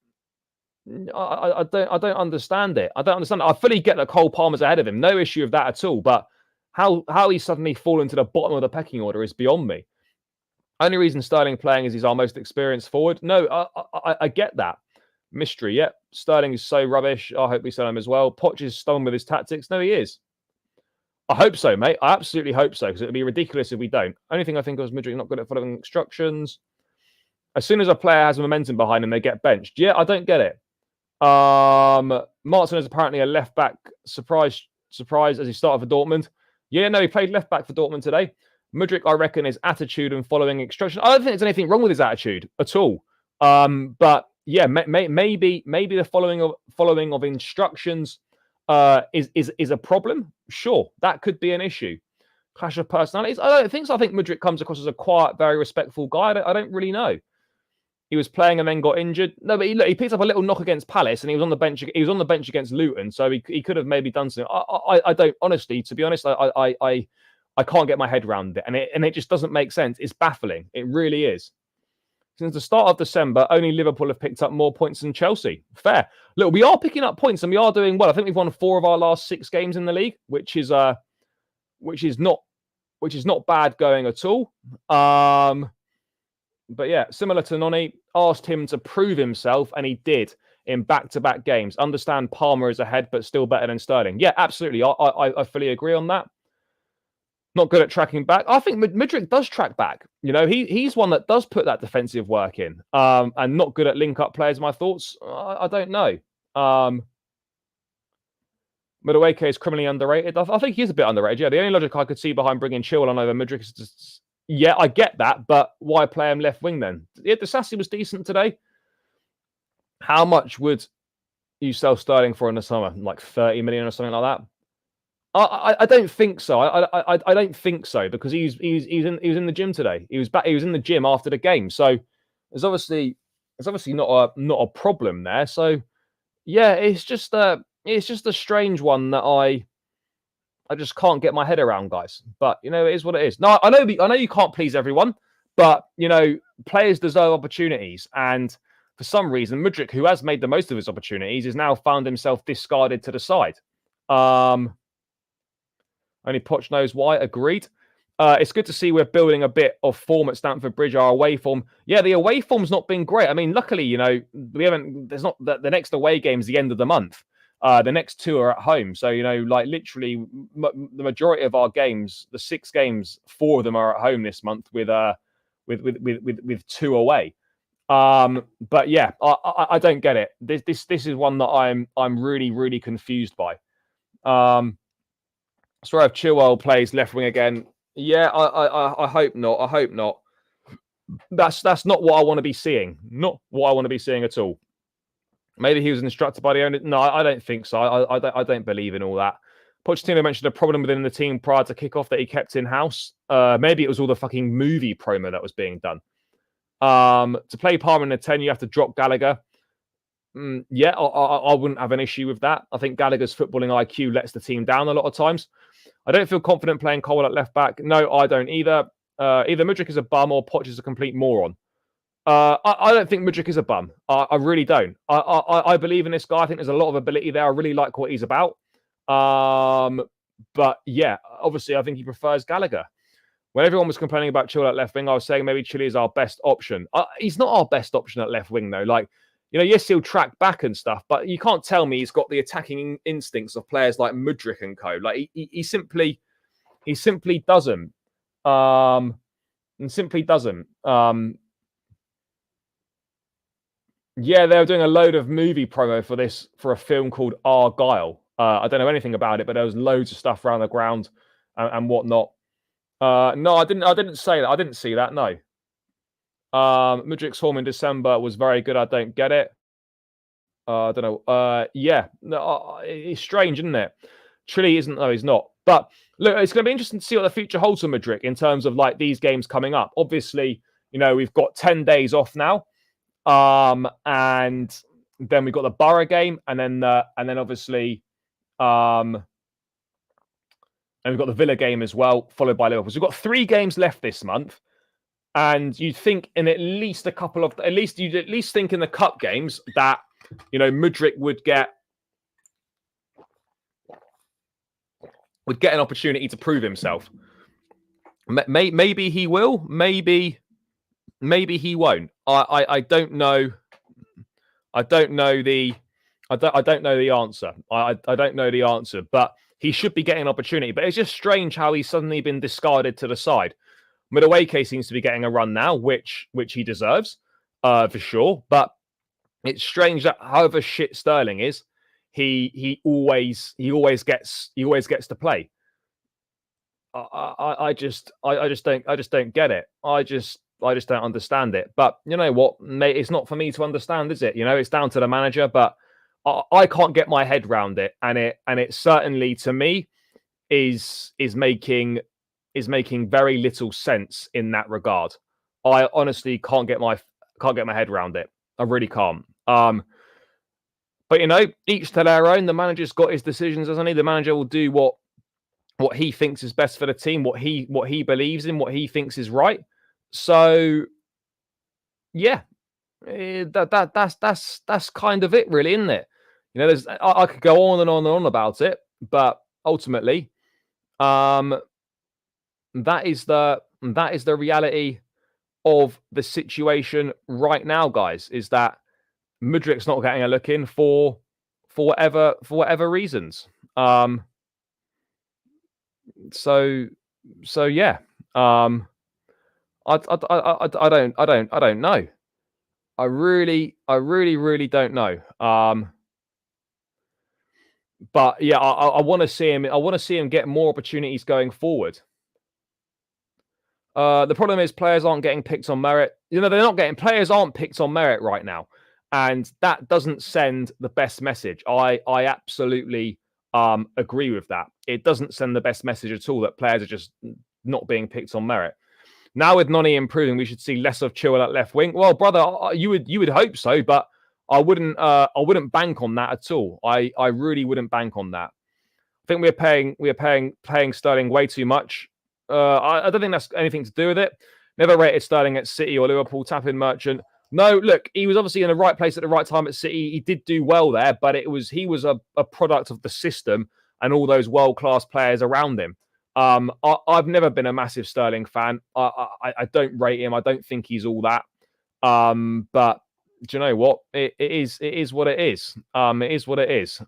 Speaker 1: I don't understand it. I don't understand it. I fully get that Cole Palmer's ahead of him. No issue with that at all. But how he's suddenly fallen to the bottom of the pecking order is beyond me. Only reason Sterling playing is he's our most experienced forward. No, I get that. Mystery, yep. Sterling is so rubbish. I hope we sell him as well. Poch is stolen with his tactics. No, he is. I hope so, mate. I absolutely hope so, because it would be ridiculous if we don't. Only thing I think was Mudryk not good at following instructions. As soon as a player has momentum behind him, they get benched. Yeah, I don't get it. Martin is apparently a left-back surprise as he started for Dortmund. Yeah, no, he played left-back for Dortmund today. Mudryk, I reckon, his attitude and following instructions. I don't think there's anything wrong with his attitude at all. But yeah, maybe the following of instructions is a problem. Sure, that could be an issue. Clash of personalities. I don't think so. I think Mudryk comes across as a quiet, very respectful guy. I don't really know. He was playing and then got injured. No, but he picked up a little knock against Palace, and he was on the bench. He was on the bench against Luton, so he could have maybe done something. I don't honestly, to be honest, I can't get my head around it, and it just doesn't make sense. It's baffling. It really is. Since the start of December, only Liverpool have picked up more points than Chelsea. Fair. Look, we are picking up points and we are doing well. I think we've won 4 of our last 6 games in the league, which is not which is not bad going at all. But yeah, similar to Noni, asked him to prove himself, and he did in back-to-back games. Understand Palmer is ahead, but still better than Sterling. Yeah, absolutely. I fully agree on that. Not good at tracking back. I think Mudryk does track back. He's one that does put that defensive work in, and not good at link-up players. My thoughts, I don't know. Mudryk is criminally underrated. I think he's a bit underrated. Yeah, the only logic I could see behind bringing Chilwell on over Mudryk is just, yeah, I get that, but why play him left wing then? Yeah, Disasi was decent today. How much would you sell Sterling for in the summer? Like 30 million or something like that? I don't think so. I don't think so, because he was in the gym today. He was back. He was in the gym after the game. So there's obviously not a problem there. So yeah, it's just a strange one that I just can't get my head around, guys. But it is what it is. No, I know you can't please everyone, but players deserve opportunities, and for some reason, Mudryk, who has made the most of his opportunities, has now found himself discarded to the side. Only Poch knows why. Agreed. It's good to see we're building a bit of form at Stamford Bridge. Our away form, yeah, the away form's not been great. I mean, luckily, we haven't. There's not the next away game is the end of the month. The next two are at home, so like literally the majority of our games, the 6 games, 4 of them are at home this month with two away. But yeah, I don't get it. This is one that I'm really confused by. Sorry if Chilwell plays left wing again. Yeah, I hope not. I hope not. That's not what I want to be seeing. Not what I want to be seeing at all. Maybe he was instructed by the owner. No, I don't think so. I don't believe in all that. Pochettino mentioned a problem within the team prior to kickoff that he kept in-house. Maybe it was all the fucking movie promo that was being done. To play Palmer in the 10, you have to drop Gallagher. Yeah, I wouldn't have an issue with that. I think Gallagher's footballing IQ lets the team down a lot of times. I don't feel confident playing Colwill at left back. No, I don't either. Either Mudryk is a bum or Poch is a complete moron. I don't think Mudryk is a bum. I really don't. I believe in this guy. I think there's a lot of ability there. I really like what he's about. But yeah, obviously, I think he prefers Gallagher. When everyone was complaining about Chilwell at left wing, I was saying maybe Chile is our best option. He's not our best option at left wing, though. Like, yes, he'll track back and stuff, but you can't tell me he's got the attacking instincts of players like Mudryk and co. Like, he simply doesn't. And simply doesn't. Yeah, they were doing a load of movie promo for a film called Argyle. I don't know anything about it, but there was loads of stuff around the ground and whatnot. No, I didn't say that. I didn't see that. No. Mudryk's form in December was very good. I don't get it. I don't know. Yeah, no, it's strange, isn't it? Chile isn't. No, he's not. But look, it's going to be interesting to see what the future holds for Mudryk in terms of like these games coming up. Obviously, we've got 10 days off now, and then we've got the Borough game, and then obviously, and we've got the Villa game as well, followed by Liverpool. So we've got 3 games left this month. And you'd think in at least you'd at least think in the cup games that, Mudryk would get an opportunity to prove himself. Maybe he will. Maybe he won't. I don't know. I don't know the answer. I don't know the answer. But he should be getting an opportunity. But it's just strange how he's suddenly been discarded to the side. Mudryk seems to be getting a run now, which he deserves, for sure. But it's strange that however shit Sterling is, he always gets to play. I just don't get it. I just don't understand it. But you know what, mate, it's not for me to understand, is it? It's down to the manager. But I can't get my head around it, and it certainly to me is making very little sense in that regard. I honestly can't get my head around it. I really can't. But each to their own. The manager's got his decisions, hasn't he? The manager will do what he thinks is best for the team, what he believes in, what he thinks is right. So yeah, that's kind of it, really, isn't it? I could go on and on and on about it, but ultimately, that is the reality of the situation right now, guys. Is that Mudryk's not getting a look in for whatever reasons. So yeah. I don't know. I really don't know. But yeah, I want to see him. I want to see him get more opportunities going forward. The problem is players aren't getting picked on merit. You know, players aren't picked on merit right now, and that doesn't send the best message. I absolutely agree with that. It doesn't send the best message at all that players are just not being picked on merit. Now with Noni improving, we should see less of Chilwell at left wing. Well, brother, you would hope so, but I wouldn't bank on that at all. I really wouldn't bank on that. I think we're paying Sterling way too much. I don't think that's anything to do with it. Never rated Sterling at City or Liverpool. Tap in Merchant. No, look, he was obviously in the right place at the right time at City. He did do well there, but he was a product of the system and all those world-class players around him. I've never been a massive Sterling fan. I don't rate him. I don't think he's all that. But do you know what? It is what it is. It is what it is.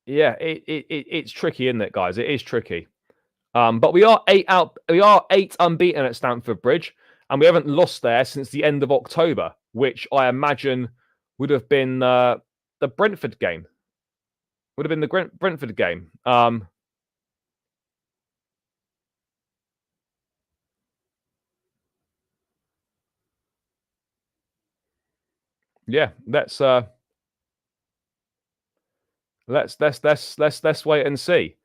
Speaker 1: Yeah, it's tricky, isn't it, guys? It is tricky. But we are 8 unbeaten at Stamford Bridge, and we haven't lost there since the end of October, which I imagine would have been the Brentford game. Would have been the Brentford game. Yeah, let's wait and see.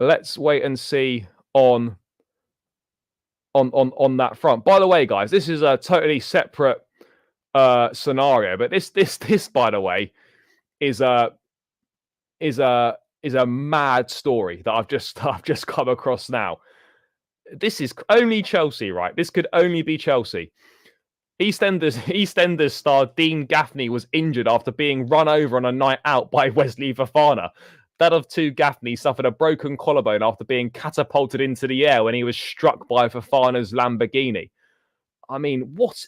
Speaker 1: Let's wait and see on that front. By the way, guys, this is a totally separate scenario, but this by the way is a mad story that I've just come across now. This is only Chelsea, right? This could only be Chelsea. EastEnders star Dean Gaffney was injured after being run over on a night out by Wesley Fofana. That of two, Gaffney suffered a broken collarbone after being catapulted into the air when he was struck by Fofana's Lamborghini. I mean, what?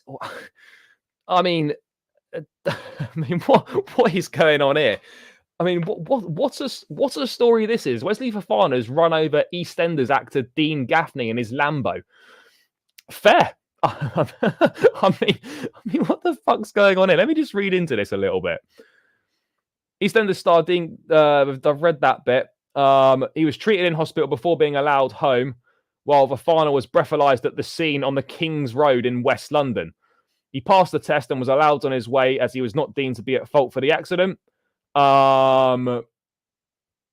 Speaker 1: I mean, what is going on here? I mean, what a story this is. Wesley Fofana's run over EastEnders actor Dean Gaffney in his Lambo. Fair. I mean, what the fuck's going on here? Let me just read into this a little bit. EastEnders star Dean, I've read that bit. He was treated in hospital before being allowed home, while Fofana was breathalyzed at the scene on the King's Road in West London. He passed the test and was allowed on his way as he was not deemed to be at fault for the accident.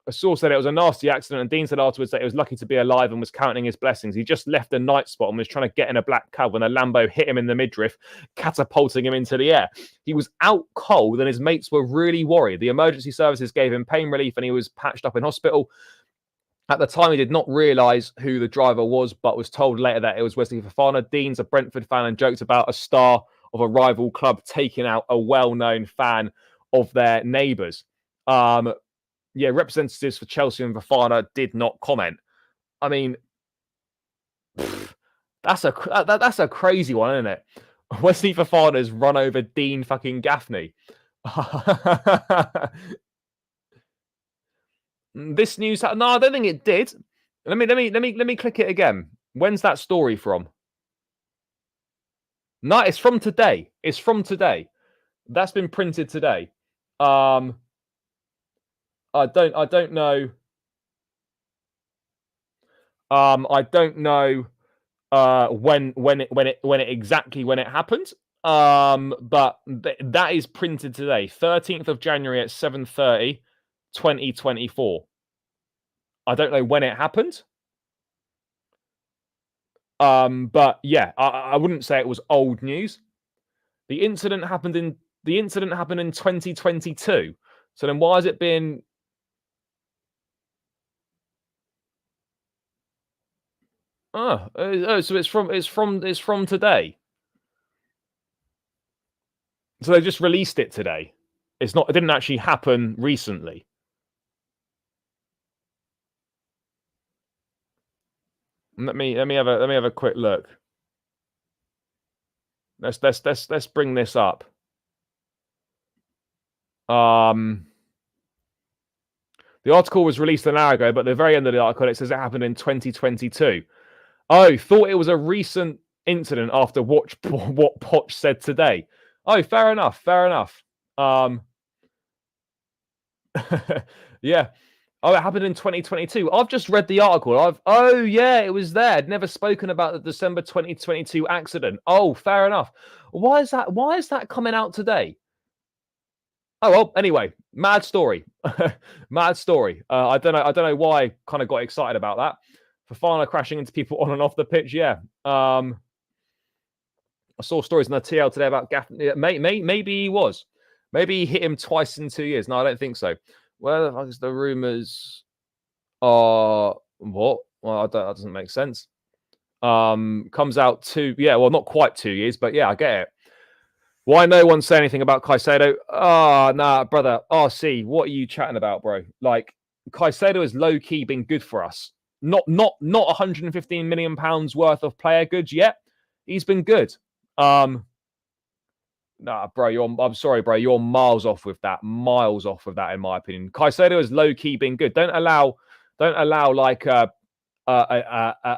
Speaker 1: A source said it was a nasty accident, and Dean said afterwards that he was lucky to be alive and was counting his blessings. He just left a night spot and was trying to get in a black cab when a Lambo hit him in the midriff, catapulting him into the air. He was out cold and his mates were really worried. The emergency services gave him pain relief and he was patched up in hospital. At the time, he did not realise who the driver was, but was told later that it was Wesley Fofana. Dean's a Brentford fan and joked about a star of a rival club taking out a well-known fan of their neighbours. Yeah, representatives for Chelsea and Fofana did not comment. I mean, that's a crazy one, isn't it? Wesley Fofana's run over Dean fucking Gaffney. This news, no, I don't think it did. Let me click it again. When's that story from? No, it's from today. It's from today. That's been printed today. I don't know. I don't know when it happened. But that is printed today, 13th of January at 7:30, 2024. I don't know when it happened. But yeah, I wouldn't say it was old news. The incident happened in 2022. So then why has it been? So it's from today. So they just released it today. It didn't actually happen recently. Let me have a quick look. Let's bring this up. The article was released an hour ago, but at the very end of the article, it says it happened in 2022. Oh, thought it was a recent incident after what Poch said today. Oh, fair enough. Fair enough. Yeah. Oh, it happened in 2022. I've just read the article. Oh, yeah, it was there. I'd never spoken about the December 2022 accident. Oh, fair enough. Why is that coming out today? Oh well. Anyway, mad story. Mad story. I don't know why I kind of got excited about that. Fofana crashing into people on and off the pitch. Yeah. I saw stories in the TL today about Gaff. Maybe he was. Maybe he hit him twice in 2 years. No, I don't think so. Where the fuck is the rumors? What? Well, that doesn't make sense. Comes out not quite 2 years, but yeah, I get it. Why no one say anything about Caicedo? Oh, nah, brother. RC, what are you chatting about, bro? Like, Caicedo has low-key been good for us. Not 115 million pounds worth of player goods yet. He's been good. Nah, bro, I'm sorry, bro. You're miles off with that. Miles off with that, in my opinion. Caicedo has low-key been good. Don't allow like a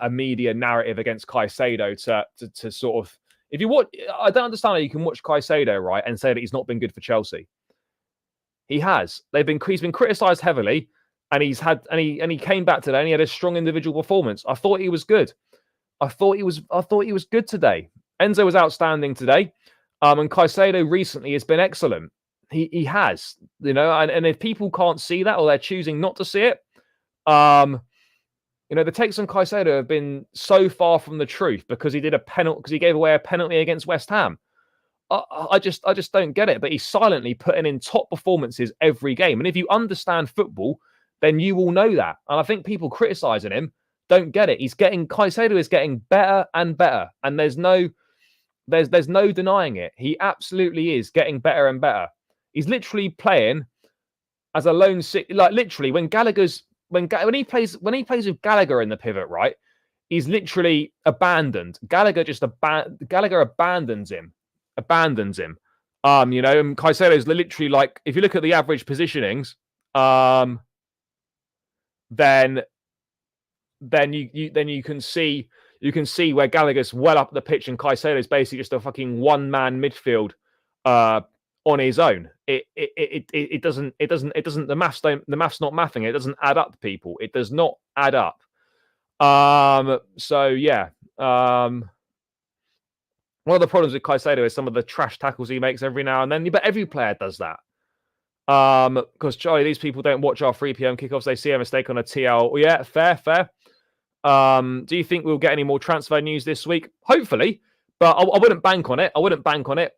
Speaker 1: media narrative against Caicedo to sort of. If you watch, I don't understand how you can watch Caicedo, right, and say that he's not been good for Chelsea. He has. He's been criticised heavily, and he came back today and he had a strong individual performance. I thought he was good. I thought he was good today. Enzo was outstanding today. And Caicedo recently has been excellent. He has, and if people can't see that or they're choosing not to see it, the takes on Caicedo have been so far from the truth because he gave away a penalty against West Ham. I just don't get it. But he's silently putting in top performances every game. And if you understand football, then you will know that. And I think people criticizing him don't get it. Caicedo is getting better and better. And there's no denying it. He absolutely is getting better and better. He's literally playing as a lone six. Like literally, when he plays with Gallagher in the pivot, right? He's literally abandoned. Gallagher abandons him. And Caicedo is literally like, if you look at the average positionings, then you can see where Gallagher's well up the pitch and Caicedo is basically just a fucking one-man midfield on his own. It doesn't the maths not mathing. It doesn't add up, people. It does not add up. So yeah. One of the problems with Caicedo is some of the trash tackles he makes every now and then, but every player does that. Because Charlie, these people don't watch our 3 p.m. kickoffs. They see a mistake on a TL. Well, yeah, fair. Do you think we'll get any more transfer news this week? Hopefully, but I wouldn't bank on it.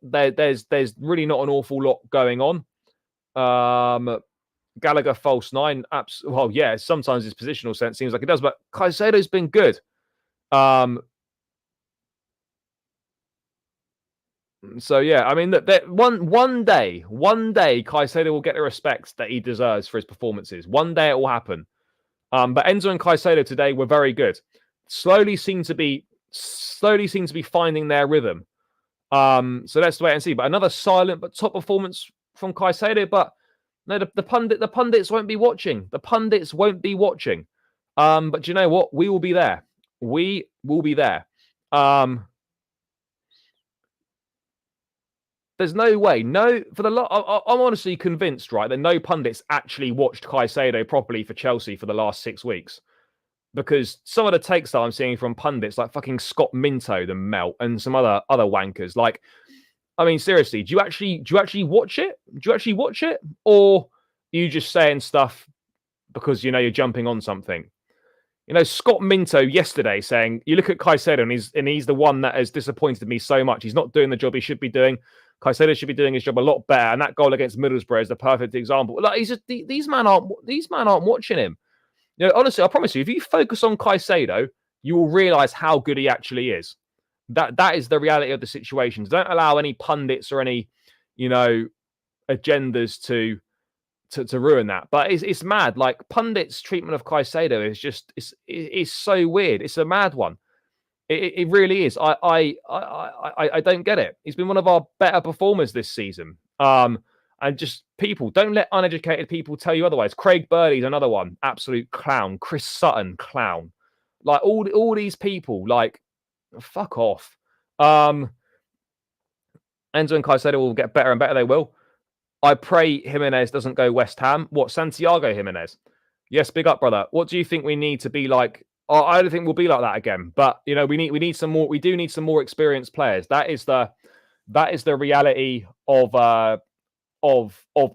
Speaker 1: There's really not an awful lot going on. Gallagher false nine. Well, yeah. Sometimes his positional sense seems like it does, but Caicedo's been good. So yeah, I mean that one day Caicedo will get the respect that he deserves for his performances. One day it will happen. But Enzo and Caicedo today were very good. Slowly seem to be finding their rhythm. So let's wait and see. But another silent but top performance from Caicedo. But no, the pundits won't be watching. The pundits won't be watching. But you know what? We will be there. We will be there. There's no way. I'm honestly convinced, right, that no pundits actually watched Caicedo properly for Chelsea for the last 6 weeks. Because some of the takes that I'm seeing from pundits, like fucking Scott Minto, the Melt, and some other wankers, like, I mean, seriously, do you actually watch it? Do you actually watch it? Or are you just saying stuff because, you're jumping on something? Scott Minto yesterday saying, you look at Caicedo and he's the one that has disappointed me so much. He's not doing the job he should be doing. Caicedo should be doing his job a lot better. And that goal against Middlesbrough is the perfect example. Like, these men aren't watching him. Honestly, I promise you, if you focus on Caicedo, you will realize how good he actually is. That is the reality of the situations. Don't allow any pundits or any, agendas to to ruin that. But it's mad. Like pundits' treatment of Caicedo is just it's so weird. It's a mad one. It really is. I don't get it. He's been one of our better performers this season. And just people, don't let uneducated people tell you otherwise. Craig Burley's another one, absolute clown. Chris Sutton, clown. Like all these people, like fuck off. Enzo and Caicedo will get better and better. They will. I pray Jimenez doesn't go West Ham. What, Santiago Jimenez? Yes, big up, brother. What do you think we need to be like? I don't think we'll be like that again. But you know, we need some more. We do need some more experienced players. That is the reality of the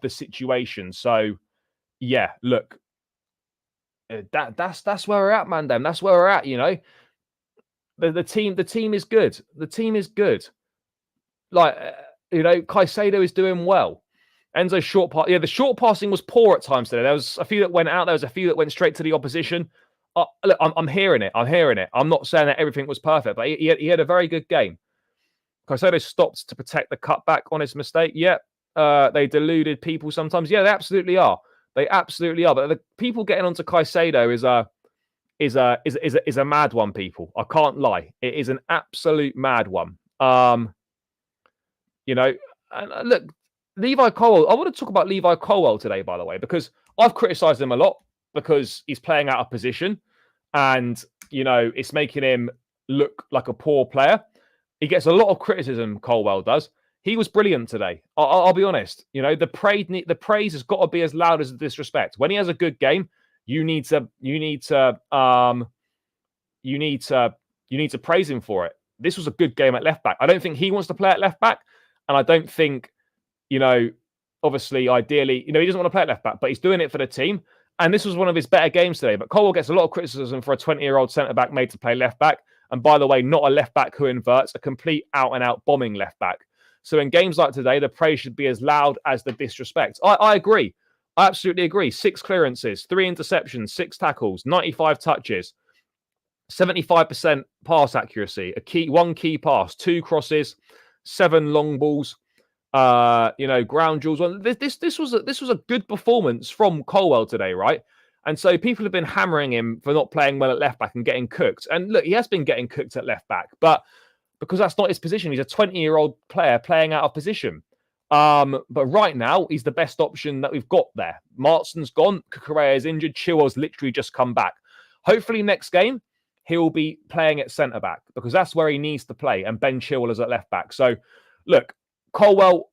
Speaker 1: situation. So yeah, look, that's where we're at, man. That's where we're at. You know, the team is good. The team is good. Like you know, Caicedo is doing well. Enzo's short pass. Yeah, the short passing was poor at times today. There was a few that went out. There was a few that went straight to the opposition. Look, I'm hearing it. I'm hearing it. I'm not saying that everything was perfect, but he had a very good game. Caicedo stopped to protect the cutback on his mistake. Yeah, they deluded people sometimes. Yeah, they absolutely are. They absolutely are. But the people getting onto Caicedo is a mad one. People, I can't lie. It is an absolute mad one. You know, and look, Levi Colwill. I want to talk about Levi Colwill today, by the way, because I've criticised him a lot because he's playing out of position, and you know it's making him look like a poor player. He gets a lot of criticism. Colwill does. He was brilliant today. I'll be honest. You know, the praise has got to be as loud as the disrespect. When he has a good game, you need to praise him for it. This was a good game at left back. I don't think he wants to play at left back, and I don't think, you know, obviously, ideally, you know, he doesn't want to play at left back, but he's doing it for the team. And this was one of his better games today. But Colwill gets a lot of criticism for a 20-year-old centre back made to play left back. And by the way, not a left back who inverts, a complete out and out bombing left back. So in games like today, the praise should be as loud as the disrespect. I agree. I absolutely agree. 6 clearances, 3 interceptions, 6 tackles, 95 touches, 75% pass accuracy, one key pass, 2 crosses, 7 long balls, you know, ground jewels. Well, this was a good performance from Colwill today, right? And so people have been hammering him for not playing well at left back and getting cooked. And look, he has been getting cooked at left back, but because that's not his position, he's a 20-year-old player playing out of position. But right now, he's the best option that we've got there. Martson's gone, Kukurea is injured, Chilwell's literally just come back. Hopefully next game, he'll be playing at centre back because that's where he needs to play, and Ben Chilwell is at left back. So look, Colwill,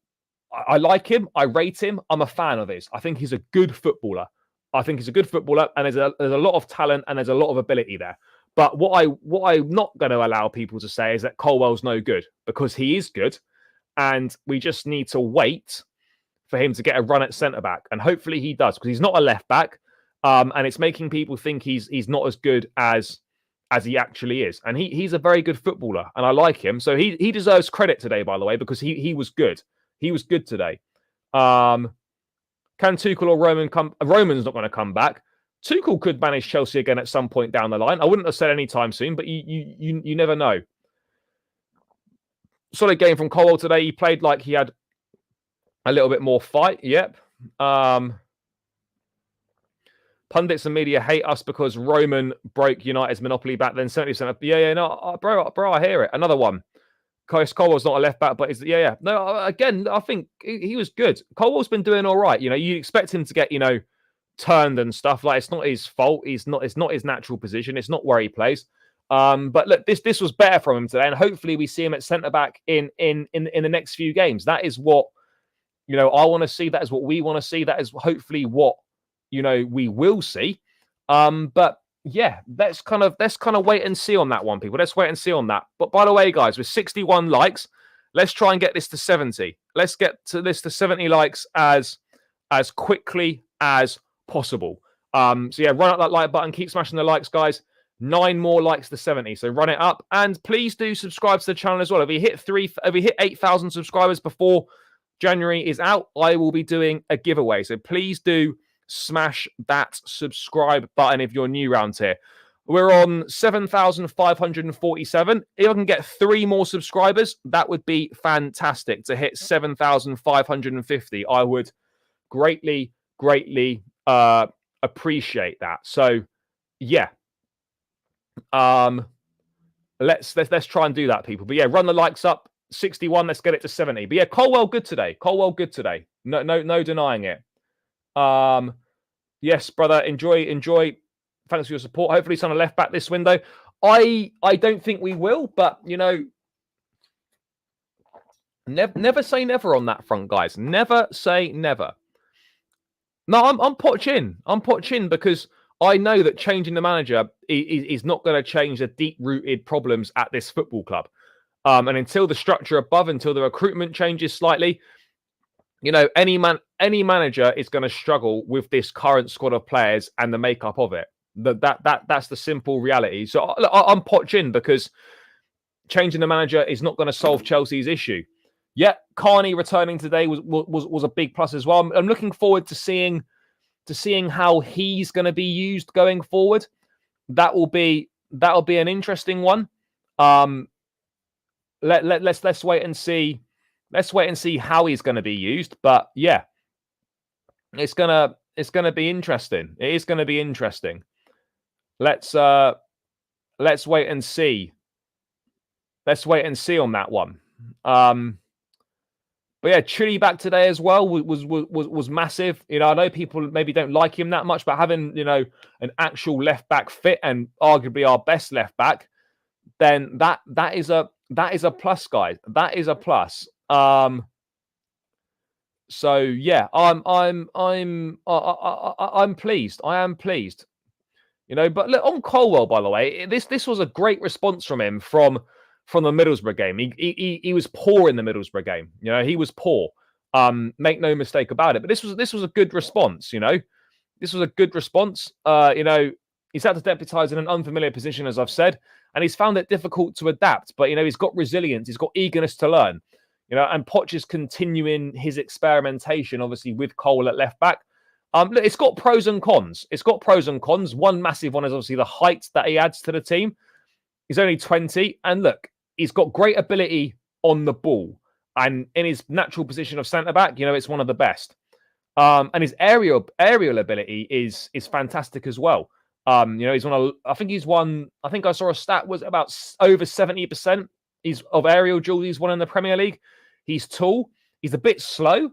Speaker 1: I like him. I rate him. I'm a fan of his. I think he's a good footballer. And there's a lot of talent and there's a lot of ability there. But what I'm not going to allow people to say is that Colwell's no good, because he is good, and we just need to wait for him to get a run at centre back, and hopefully he does, because he's not a left back, and it's making people think he's not as good as he actually is. And he's a very good footballer, and I like him. So he deserves credit today, by the way, because he was good. He was good today. Can Tuchel or Roman come? Roman's not going to come back. Tuchel could manage Chelsea again at some point down the line. I wouldn't have said any time soon, but you never know. Solid game from Colwill today. He played like he had a little bit more fight. Yep. Pundits and media hate us because Roman broke United's monopoly back then. 70%. Yeah, no, bro, I hear it. Another one. Colwell's not a left back, but yeah. No, again, I think he was good. Colwell's been doing all right. You know, you expect him to get, you know, turned and stuff. Like, it's not his fault. It's not his natural position. It's not where he plays. But look, this was better from him today, and hopefully we see him at centre back in the next few games. That is what, you know, I want to see. That is what we want to see. That is hopefully what, you know, we will see. But yeah, let's kind of wait and see on that one, people. Let's wait and see on that. But by the way, guys, with 61 likes, let's try and get this to 70. Let's get to this to 70 likes as quickly as possible. So yeah, run up that like button, keep smashing the likes, guys. 9 more likes to 70, so run it up, and please do subscribe to the channel as well. If we hit 8,000 subscribers before January is out, I will be doing a giveaway. So please do smash that subscribe button if you're new around here. We're on 7,547. If I can get 3 more subscribers, that would be fantastic to hit 7,550. I would greatly greatly appreciate that. So, yeah. Let's try and do that, people. But yeah, run the likes up. 61. Let's get it to 70. But yeah, Colwill good today. Colwill good today. No denying it. Yes, brother. Enjoy. Thanks for your support. Hopefully, it's on a left back this window. I don't think we will, but you know, never say never on that front, guys. Never say never. No, I'm Poch I'm Poch because I know that changing the manager is not going to change the deep-rooted problems at this football club. And until the structure above, until the recruitment changes slightly, you know, any manager is going to struggle with this current squad of players and the makeup of it. That's the simple reality. So I'm Poch because changing the manager is not going to solve Chelsea's issue. Yeah, Carney returning today was a big plus as well. I'm looking forward to seeing how he's going to be used going forward. That'll be an interesting one. Let's wait and see. Let's wait and see how he's going to be used. But yeah, it's gonna be interesting. It is going to be interesting. Let's wait and see. Let's wait and see on that one. But yeah, Chile back today as well was massive. You know, I know people maybe don't like him that much, but having, you know, an actual left back fit and arguably our best left back, then that is a plus, guys. That is a plus. So yeah, I'm pleased. I am pleased. You know, but look, on Colwill, by the way, this was a great response from him from the Middlesbrough game. He was poor in the Middlesbrough game. You know, he was poor. Make no mistake about it. But this was a good response, you know. This was a good response. You know, he's had to deputise in an unfamiliar position, as I've said, and he's found it difficult to adapt. But, you know, he's got resilience. He's got eagerness to learn. You know, and Poch is continuing his experimentation, obviously, with Cole at left back. Look, it's got pros and cons. It's got pros and cons. One massive one is obviously the height that he adds to the team. He's only 20. And look, he's got great ability on the ball. And in his natural position of centre-back, you know, it's one of the best. And his aerial ability is fantastic as well. You know, I think I saw a stat was about over 70% of aerial duels he's won in the Premier League. He's tall. He's a bit slow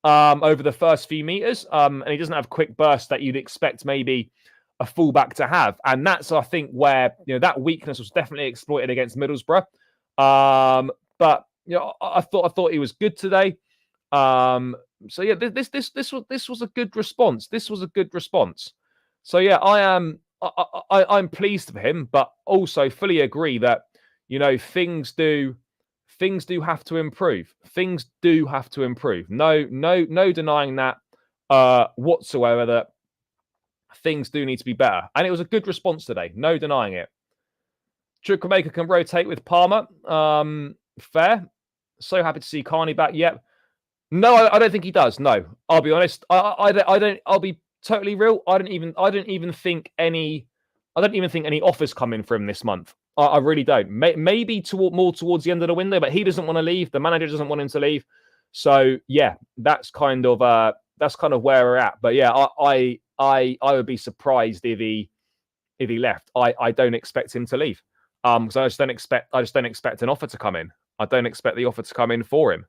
Speaker 1: over the first few meters. And he doesn't have quick bursts that you'd expect maybe a fullback to have. And that's, I think, where, you know, that weakness was definitely exploited against Middlesbrough. But, you know, I thought he was good today. So yeah, this was a good response. This was a good response. So yeah, I'm pleased for him, but also fully agree that, you know, things do have to improve. Things do have to improve. No denying that whatsoever, that things do need to be better. And it was a good response today. No denying it. Chukwuemeka can rotate with Palmer. Fair. So happy to see Carney back. Yep. No, I don't think he does. No, I'll be honest. I don't. I'll be totally real. I don't even think any offers come in for him this month. I really don't. Maybe more towards the end of the window, but he doesn't want to leave. The manager doesn't want him to leave. So yeah, that's kind of where we're at. But yeah, I would be surprised if he left. I don't expect him to leave. Because I just don't expect an offer to come in. I don't expect the offer to come in for him.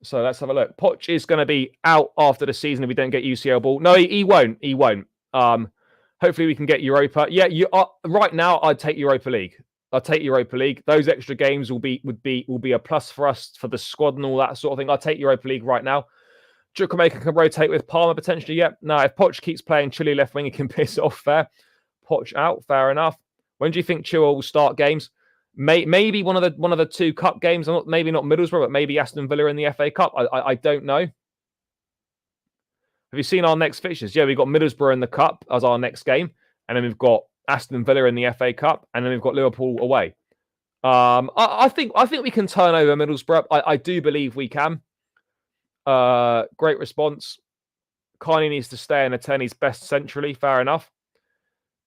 Speaker 1: So let's have a look. Poch is going to be out after the season if we don't get UCL ball. No, he won't. He won't. Hopefully we can get Europa. Yeah, right now I'd take Europa League. I'll take Europa League. Those extra games will be a plus for us for the squad and all that sort of thing. I'll take Europa League right now. Chukwuemeka can rotate with Palmer potentially. Yep. No, if Poch keeps playing Chile left wing, he can piss it off. Fair. Poch out. Fair enough. When do you think Chilwell will start games? Maybe one of the two cup games. Maybe not Middlesbrough, but maybe Aston Villa in the FA Cup. I don't know. Have you seen our next fixtures? Yeah, we've got Middlesbrough in the Cup as our next game. And then we've got Aston Villa in the FA Cup. And then we've got Liverpool away. I think we can turn over Middlesbrough. I do believe we can. Great response. Carney needs to stay and attend his best centrally. Fair enough.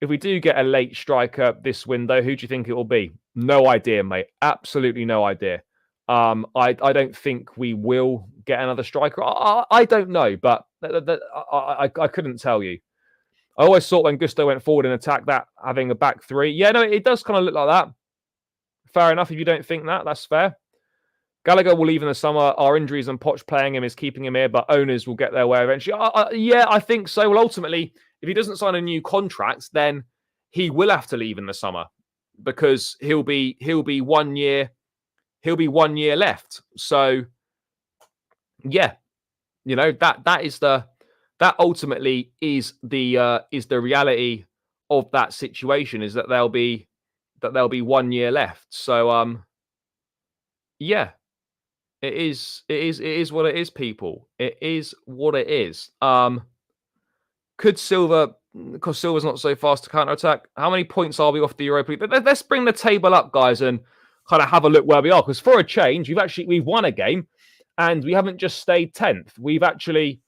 Speaker 1: If we do get a late striker this window, who do you think it will be? No idea, mate. Absolutely no idea. I don't think we will get another striker. I don't know, but I couldn't tell you. I always thought when Gusto went forward and attacked that, having a back three. Yeah, no, it does kind of look like that. Fair enough if you don't think that. That's fair. Gallagher will leave in the summer. Our injuries and Poch playing him is keeping him here, but owners will get their way eventually. Yeah, I think so. Well, ultimately, if he doesn't sign a new contract, then he will have to leave in the summer because he'll be 1 year. He'll be 1 year left. So, yeah, that ultimately is the reality of that situation, is that there'll be 1 year left. So yeah, it is what it is, people. It is what it is. Could Silva, because Silva's not so fast to counter attack, how many points are we off the Europa League? Let's bring the table up, guys, and kind of have a look where we are. Because for a change, we've won a game and we haven't just stayed 10th. We've actually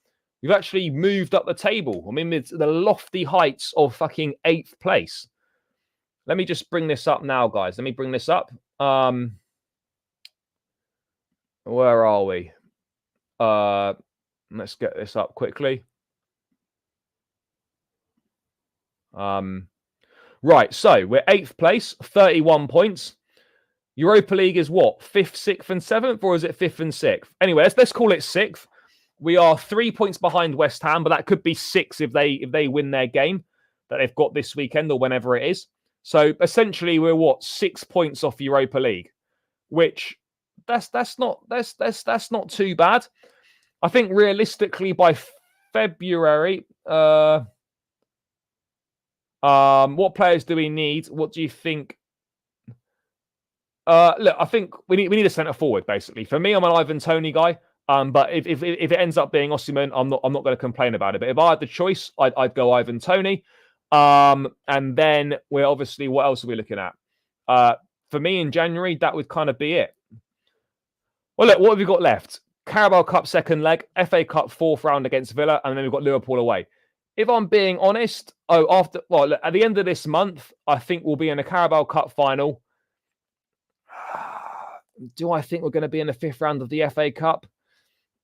Speaker 1: moved up the table. I mean, it's the lofty heights of fucking 8th place. Let me just bring this up now, guys. Let me bring this up. Where are we? Let's get this up quickly. Right, so we're 8th place, 31 points. Europa League is what? 5th, 6th, and 7th, or is it 5th and 6th? Anyway, let's call it 6th. We are 3 points behind West Ham, but that could be 6 if they win their game that they've got this weekend or whenever it is. So essentially, we're what, 6 points off Europa League, which that's not too bad. I think realistically by February, what players do we need? What do you think? Look, I think we need a centre forward basically. For me, I'm an Ivan Toney guy. But if it ends up being Osimhen, I'm not going to complain about it. But if I had the choice, I'd go Ivan Toney. And then we're obviously, what else are we looking at? For me in January, that would kind of be it. Well, look, what have we got left? Carabao Cup second leg, FA Cup 4th round against Villa, and then we've got Liverpool away. If I'm being honest, look, at the end of this month, I think we'll be in a Carabao Cup final. Do I think we're going to be in the 5th round of the FA Cup?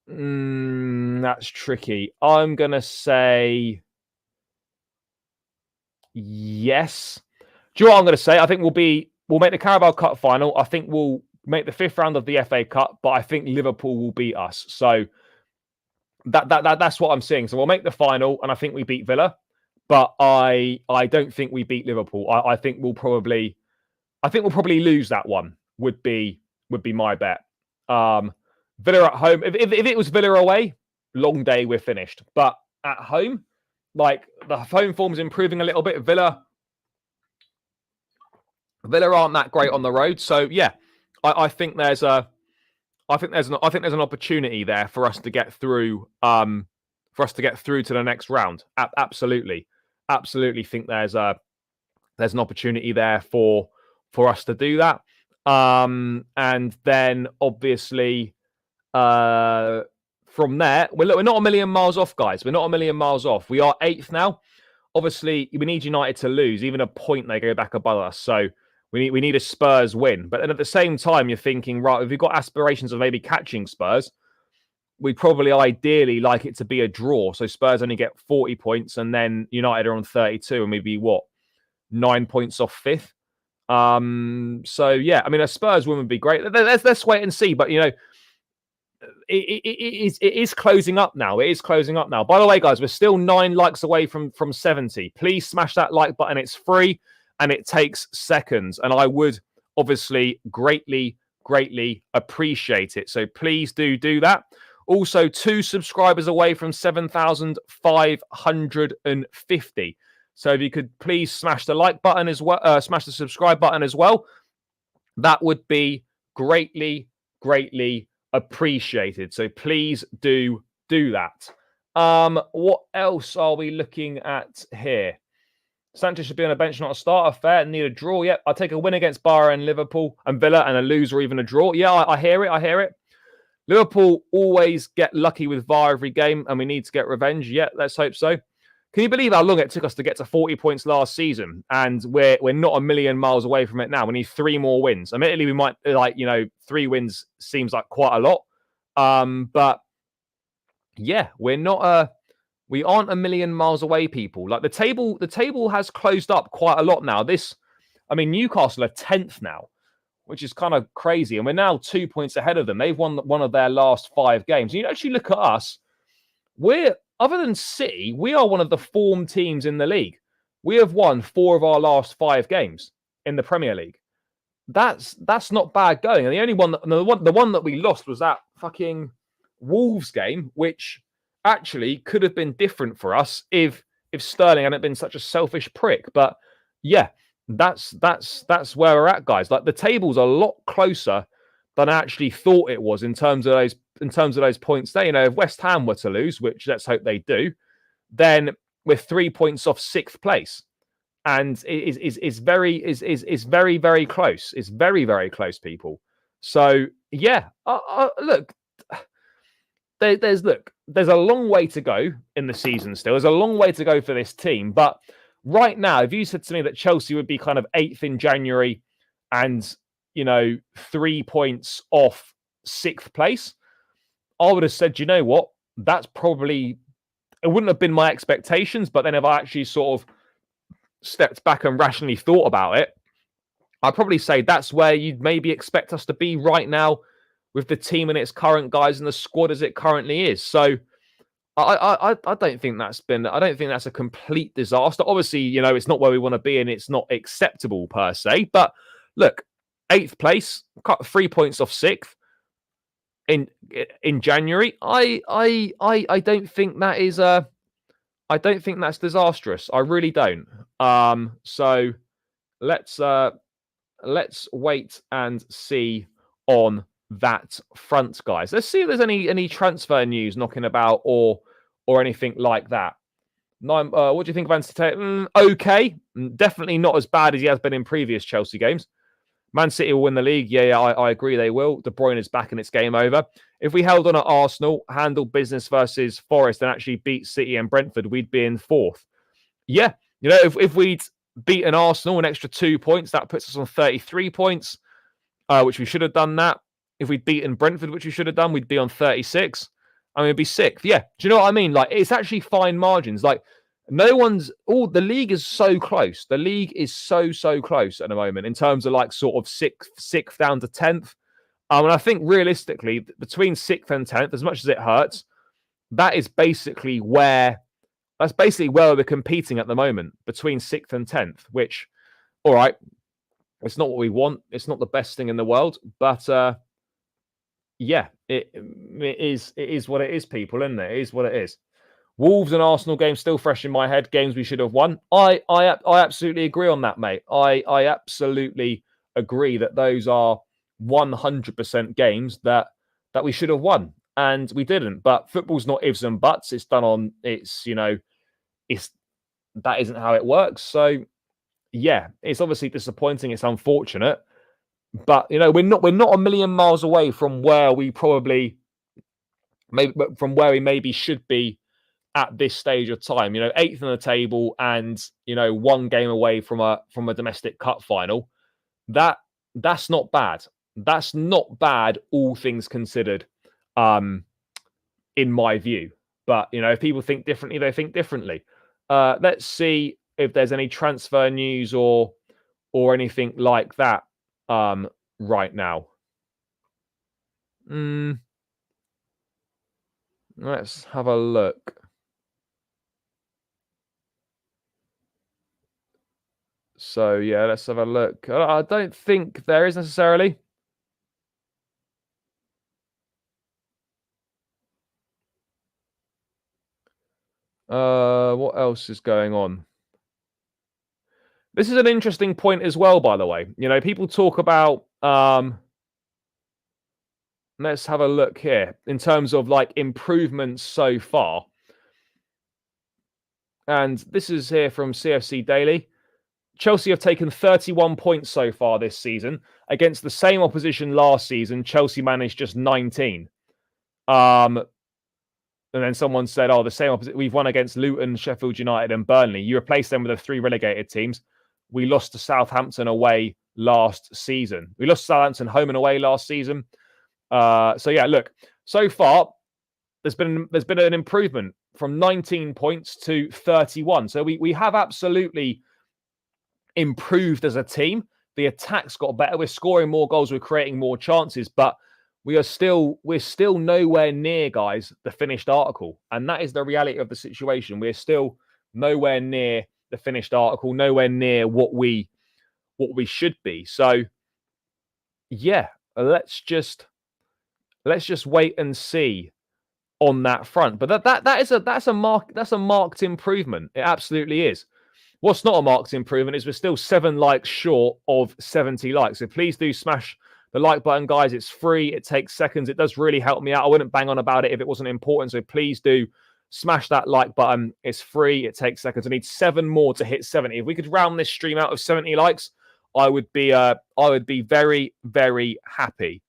Speaker 1: That's tricky. I'm going to say yes. Do you know what I'm going to say? I think we'll make the Carabao Cup final. I think we'll make the 5th round of the FA Cup, but I think Liverpool will beat us. So that's what I'm seeing. So we'll make the final, and I think we beat Villa, but I don't think we beat Liverpool. I think we'll probably lose that one. Would be my bet. Villa at home. If it was Villa away, long day, we're finished. But at home, like the home form's improving a little bit. Villa aren't that great on the road. So yeah, I think there's an opportunity there for us to get through. For us to get through to the next round. Absolutely think there's an opportunity there for us to do that. And then obviously. From there, we're not a million miles off, guys. We're not a million miles off. We are 8th now. Obviously, we need United to lose. Even a point, they go back above us. So we need a Spurs win. But then at the same time, you're thinking, right, if we've got aspirations of maybe catching Spurs, we'd probably ideally like it to be a draw. So Spurs only get 40 points, and then United are on 32, and maybe 9 points off 5th. So yeah, I mean, a Spurs win would be great. Let's wait and see. But it is closing up now. It is closing up now. By the way, guys, we're still 9 likes away from 70. Please smash that like button. It's free and it takes seconds. And I would obviously greatly appreciate it. So please do that. Also, 2 subscribers away from 7,550. So if you could please smash the like button as well, smash the subscribe button as well. That would be greatly appreciated. So please do that. What else are we looking at here? Sanchez should be on a bench, not a starter. Fair. Need a draw. Yep. I'll take a win against Barra and Liverpool and Villa, and a lose or even a draw. Yeah, I hear it. Liverpool always get lucky with VAR every game, and we need to get revenge. Yeah, let's hope so. Can you believe how long it took us to get to 40 points last season? And we're not a million miles away from it now. We need 3 more wins. Admittedly, we might 3 wins seems like quite a lot. But yeah, we aren't a million miles away, people. Like the table has closed up quite a lot now. Newcastle are 10th now, which is kind of crazy. And we're now 2 points ahead of them. They've won one of their last 5 games. You actually look at us, other than City, we are one of the form teams in the league. We have won 4 of our last 5 games in the Premier League. That's not bad going. And the only one, the one that we lost was that fucking Wolves game, which actually could have been different for us if Sterling hadn't been such a selfish prick. But yeah, that's where we're at, guys. Like the table's a lot closer than I actually thought it was in terms of those points there. If West Ham were to lose, which let's hope they do, then we're 3 points off 6th place. And it is very, very close. It's very, very close, people. So yeah, look, there's a long way to go in the season still. There's a long way to go for this team. But right now, if you said to me that Chelsea would be kind of 8th in January and 3 points off 6th place, I would have said, you know what? That's probably, it wouldn't have been my expectations. But then if I actually sort of stepped back and rationally thought about it, I'd probably say that's where you'd maybe expect us to be right now with the team and its current guys and the squad as it currently is. So I don't think that's a complete disaster. Obviously, it's not where we want to be and it's not acceptable per se. But look, 8th place, 3 points off 6th in January. I don't think that is I don't think that's disastrous. I really don't. So let's wait and see on that front, guys. Let's see if there's any transfer news knocking about or anything like that. What do you think of Anthony Taylor? Okay, definitely not as bad as he has been in previous Chelsea games. Man City will win the league. Yeah, I agree they will. De Bruyne is back and it's game over. If we held on at Arsenal, handled business versus Forest and actually beat City and Brentford, we'd be in 4th. Yeah, if we'd beaten Arsenal an extra 2 points, that puts us on 33 points, which we should have done that. If we'd beaten Brentford, which we should have done, we'd be on 36. And we'd be 6th. Yeah, do you know what I mean? Like, it's actually fine margins. Like, the league is so close. The league is so close at the moment in terms of like sort of 6th down to 10th. And I think realistically, between 6th and 10th, as much as it hurts, that's basically where we're competing at the moment, between 6th and 10th, which, all right, it's not what we want. It's not the best thing in the world, but yeah, it is what it is, people, isn't it? It is what it is. Wolves and Arsenal game still fresh in my head. Games we should have won. I absolutely agree on that, mate. I absolutely agree that those are 100% games that we should have won, and we didn't. But football's not ifs and buts. It's done on. That isn't how it works. So yeah, it's obviously disappointing. It's unfortunate, but we're not a million miles away from where we maybe should be at this stage of time. 8th on the table and 1 game away from a domestic cup final. That's not bad. That's not bad, all things considered, in my view. But if people think differently, they think differently. Let's see if there's any transfer news or anything like that right now. Let's have a look. So yeah, let's have a look. I don't think there is necessarily. What else is going on? This is an interesting point as well, by the way. People talk about let's have a look here in terms of like improvements so far. And this is here from CFC Daily. Chelsea have taken 31 points so far this season. Against the same opposition last season, Chelsea managed just 19. And then someone said, oh, the same opposite. We've won against Luton, Sheffield United and Burnley. You replaced them with the 3 relegated teams. We lost to Southampton away last season. We lost to Southampton home and away last season. So yeah, look, so far there's been an improvement from 19 points to 31. So we have absolutely improved as a team. The attack's got better. We're scoring more goals. We're creating more chances, but we're still nowhere near, guys, the finished article. And that is the reality of the situation. We're still nowhere near the finished article, nowhere near what we should be. So yeah, let's just wait and see on that front. But that's a marked improvement. It absolutely is. What's not a marked improvement is we're still 7 likes short of 70 likes. So please do smash the like button, guys. It's free. It takes seconds. It does really help me out. I wouldn't bang on about it if it wasn't important. So please do smash that like button. It's free. It takes seconds. I need 7 more to hit 70. If we could round this stream out of 70 likes, I would be very, very happy.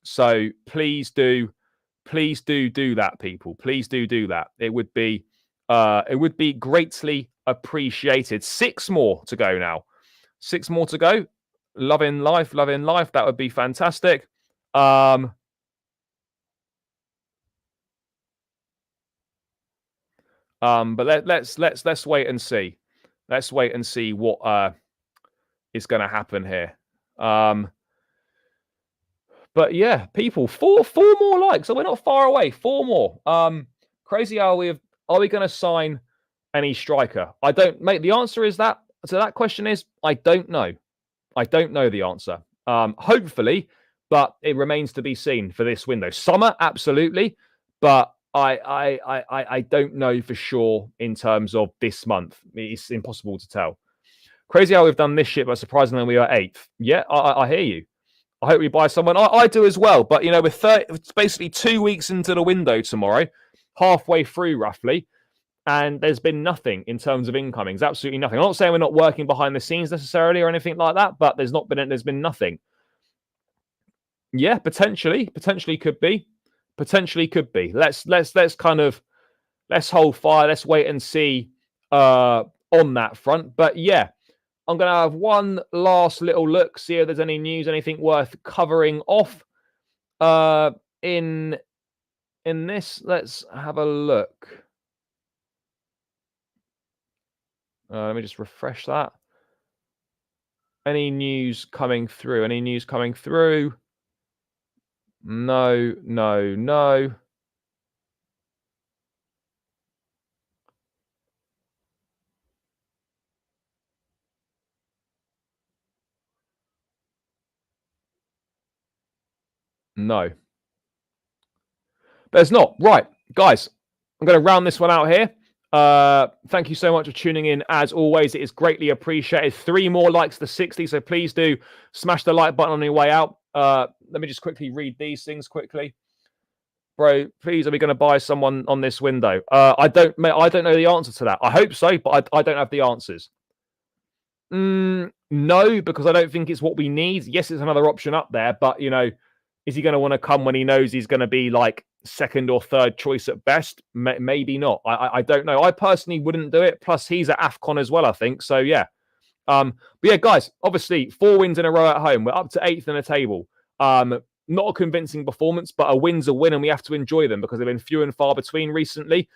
Speaker 1: So please do that, people. Please do that. It would be greatly appreciated. 6 more to go now. 6 more to go. Loving life. That would be fantastic. But let's wait and see. Let's wait and see what is going to happen here. But yeah, people, four more likes. So we're not far away. 4 more. Crazy how are we going to sign any striker? I don't, mate. The answer is that. So that question is, I don't know. I don't know the answer. Hopefully, but it remains to be seen for this window. Summer, absolutely, but I don't know for sure in terms of this month. It's impossible to tell. Crazy how we've done this shit, but surprisingly we are 8th. Yeah, I hear you. I hope we buy someone. I do as well. But you know, it's basically 2 weeks into the window tomorrow, halfway through roughly. And there's been nothing in terms of incomings. Absolutely nothing. I'm not saying we're not working behind the scenes necessarily or anything like that, but there's been nothing. Yeah, potentially could be. Potentially could be. Let's hold fire. Let's wait and see on that front. But yeah, I'm gonna have one last little look, see if there's any news, anything worth covering off in this. Let's have a look. Let me just refresh that. Any news coming through? No. No. There's not. Right, guys, I'm going to round this one out here. Thank you so much for tuning in. As always, it is greatly appreciated. 3 more likes to 60, so please do smash the like button on your way out. Let me just quickly read these things quickly. Bro, please, are we going to buy someone on this window? I don't know the answer to that. I hope so, but I don't have the answers. No, because I don't think it's what we need. Yes, it's another option up there, but you know, is he going to want to come when he knows he's going to be like 2nd or 3rd choice at best? Maybe not. I don't know. I personally wouldn't do it. Plus, he's at AFCON as well, I think. So, yeah. But yeah, guys, obviously, 4 wins in a row at home. We're up to 8th in the table. Not a convincing performance, but a win's a win, and we have to enjoy them because they've been few and far between recently.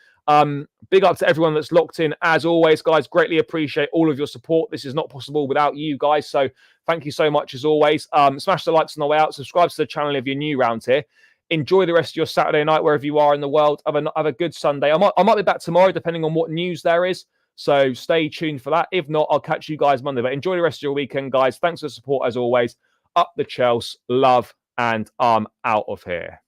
Speaker 1: Big up to everyone that's locked in. As always, guys, greatly appreciate all of your support. This is not possible without you guys. So thank you so much as always. Smash the likes on the way out. Subscribe to the channel if you're new around here. Enjoy the rest of your Saturday night wherever you are in the world. Have a good Sunday. I might be back tomorrow depending on what news there is. So stay tuned for that. If not, I'll catch you guys Monday. But enjoy the rest of your weekend, guys. Thanks for the support as always. Up the Chelsea. Love. And I'm out of here.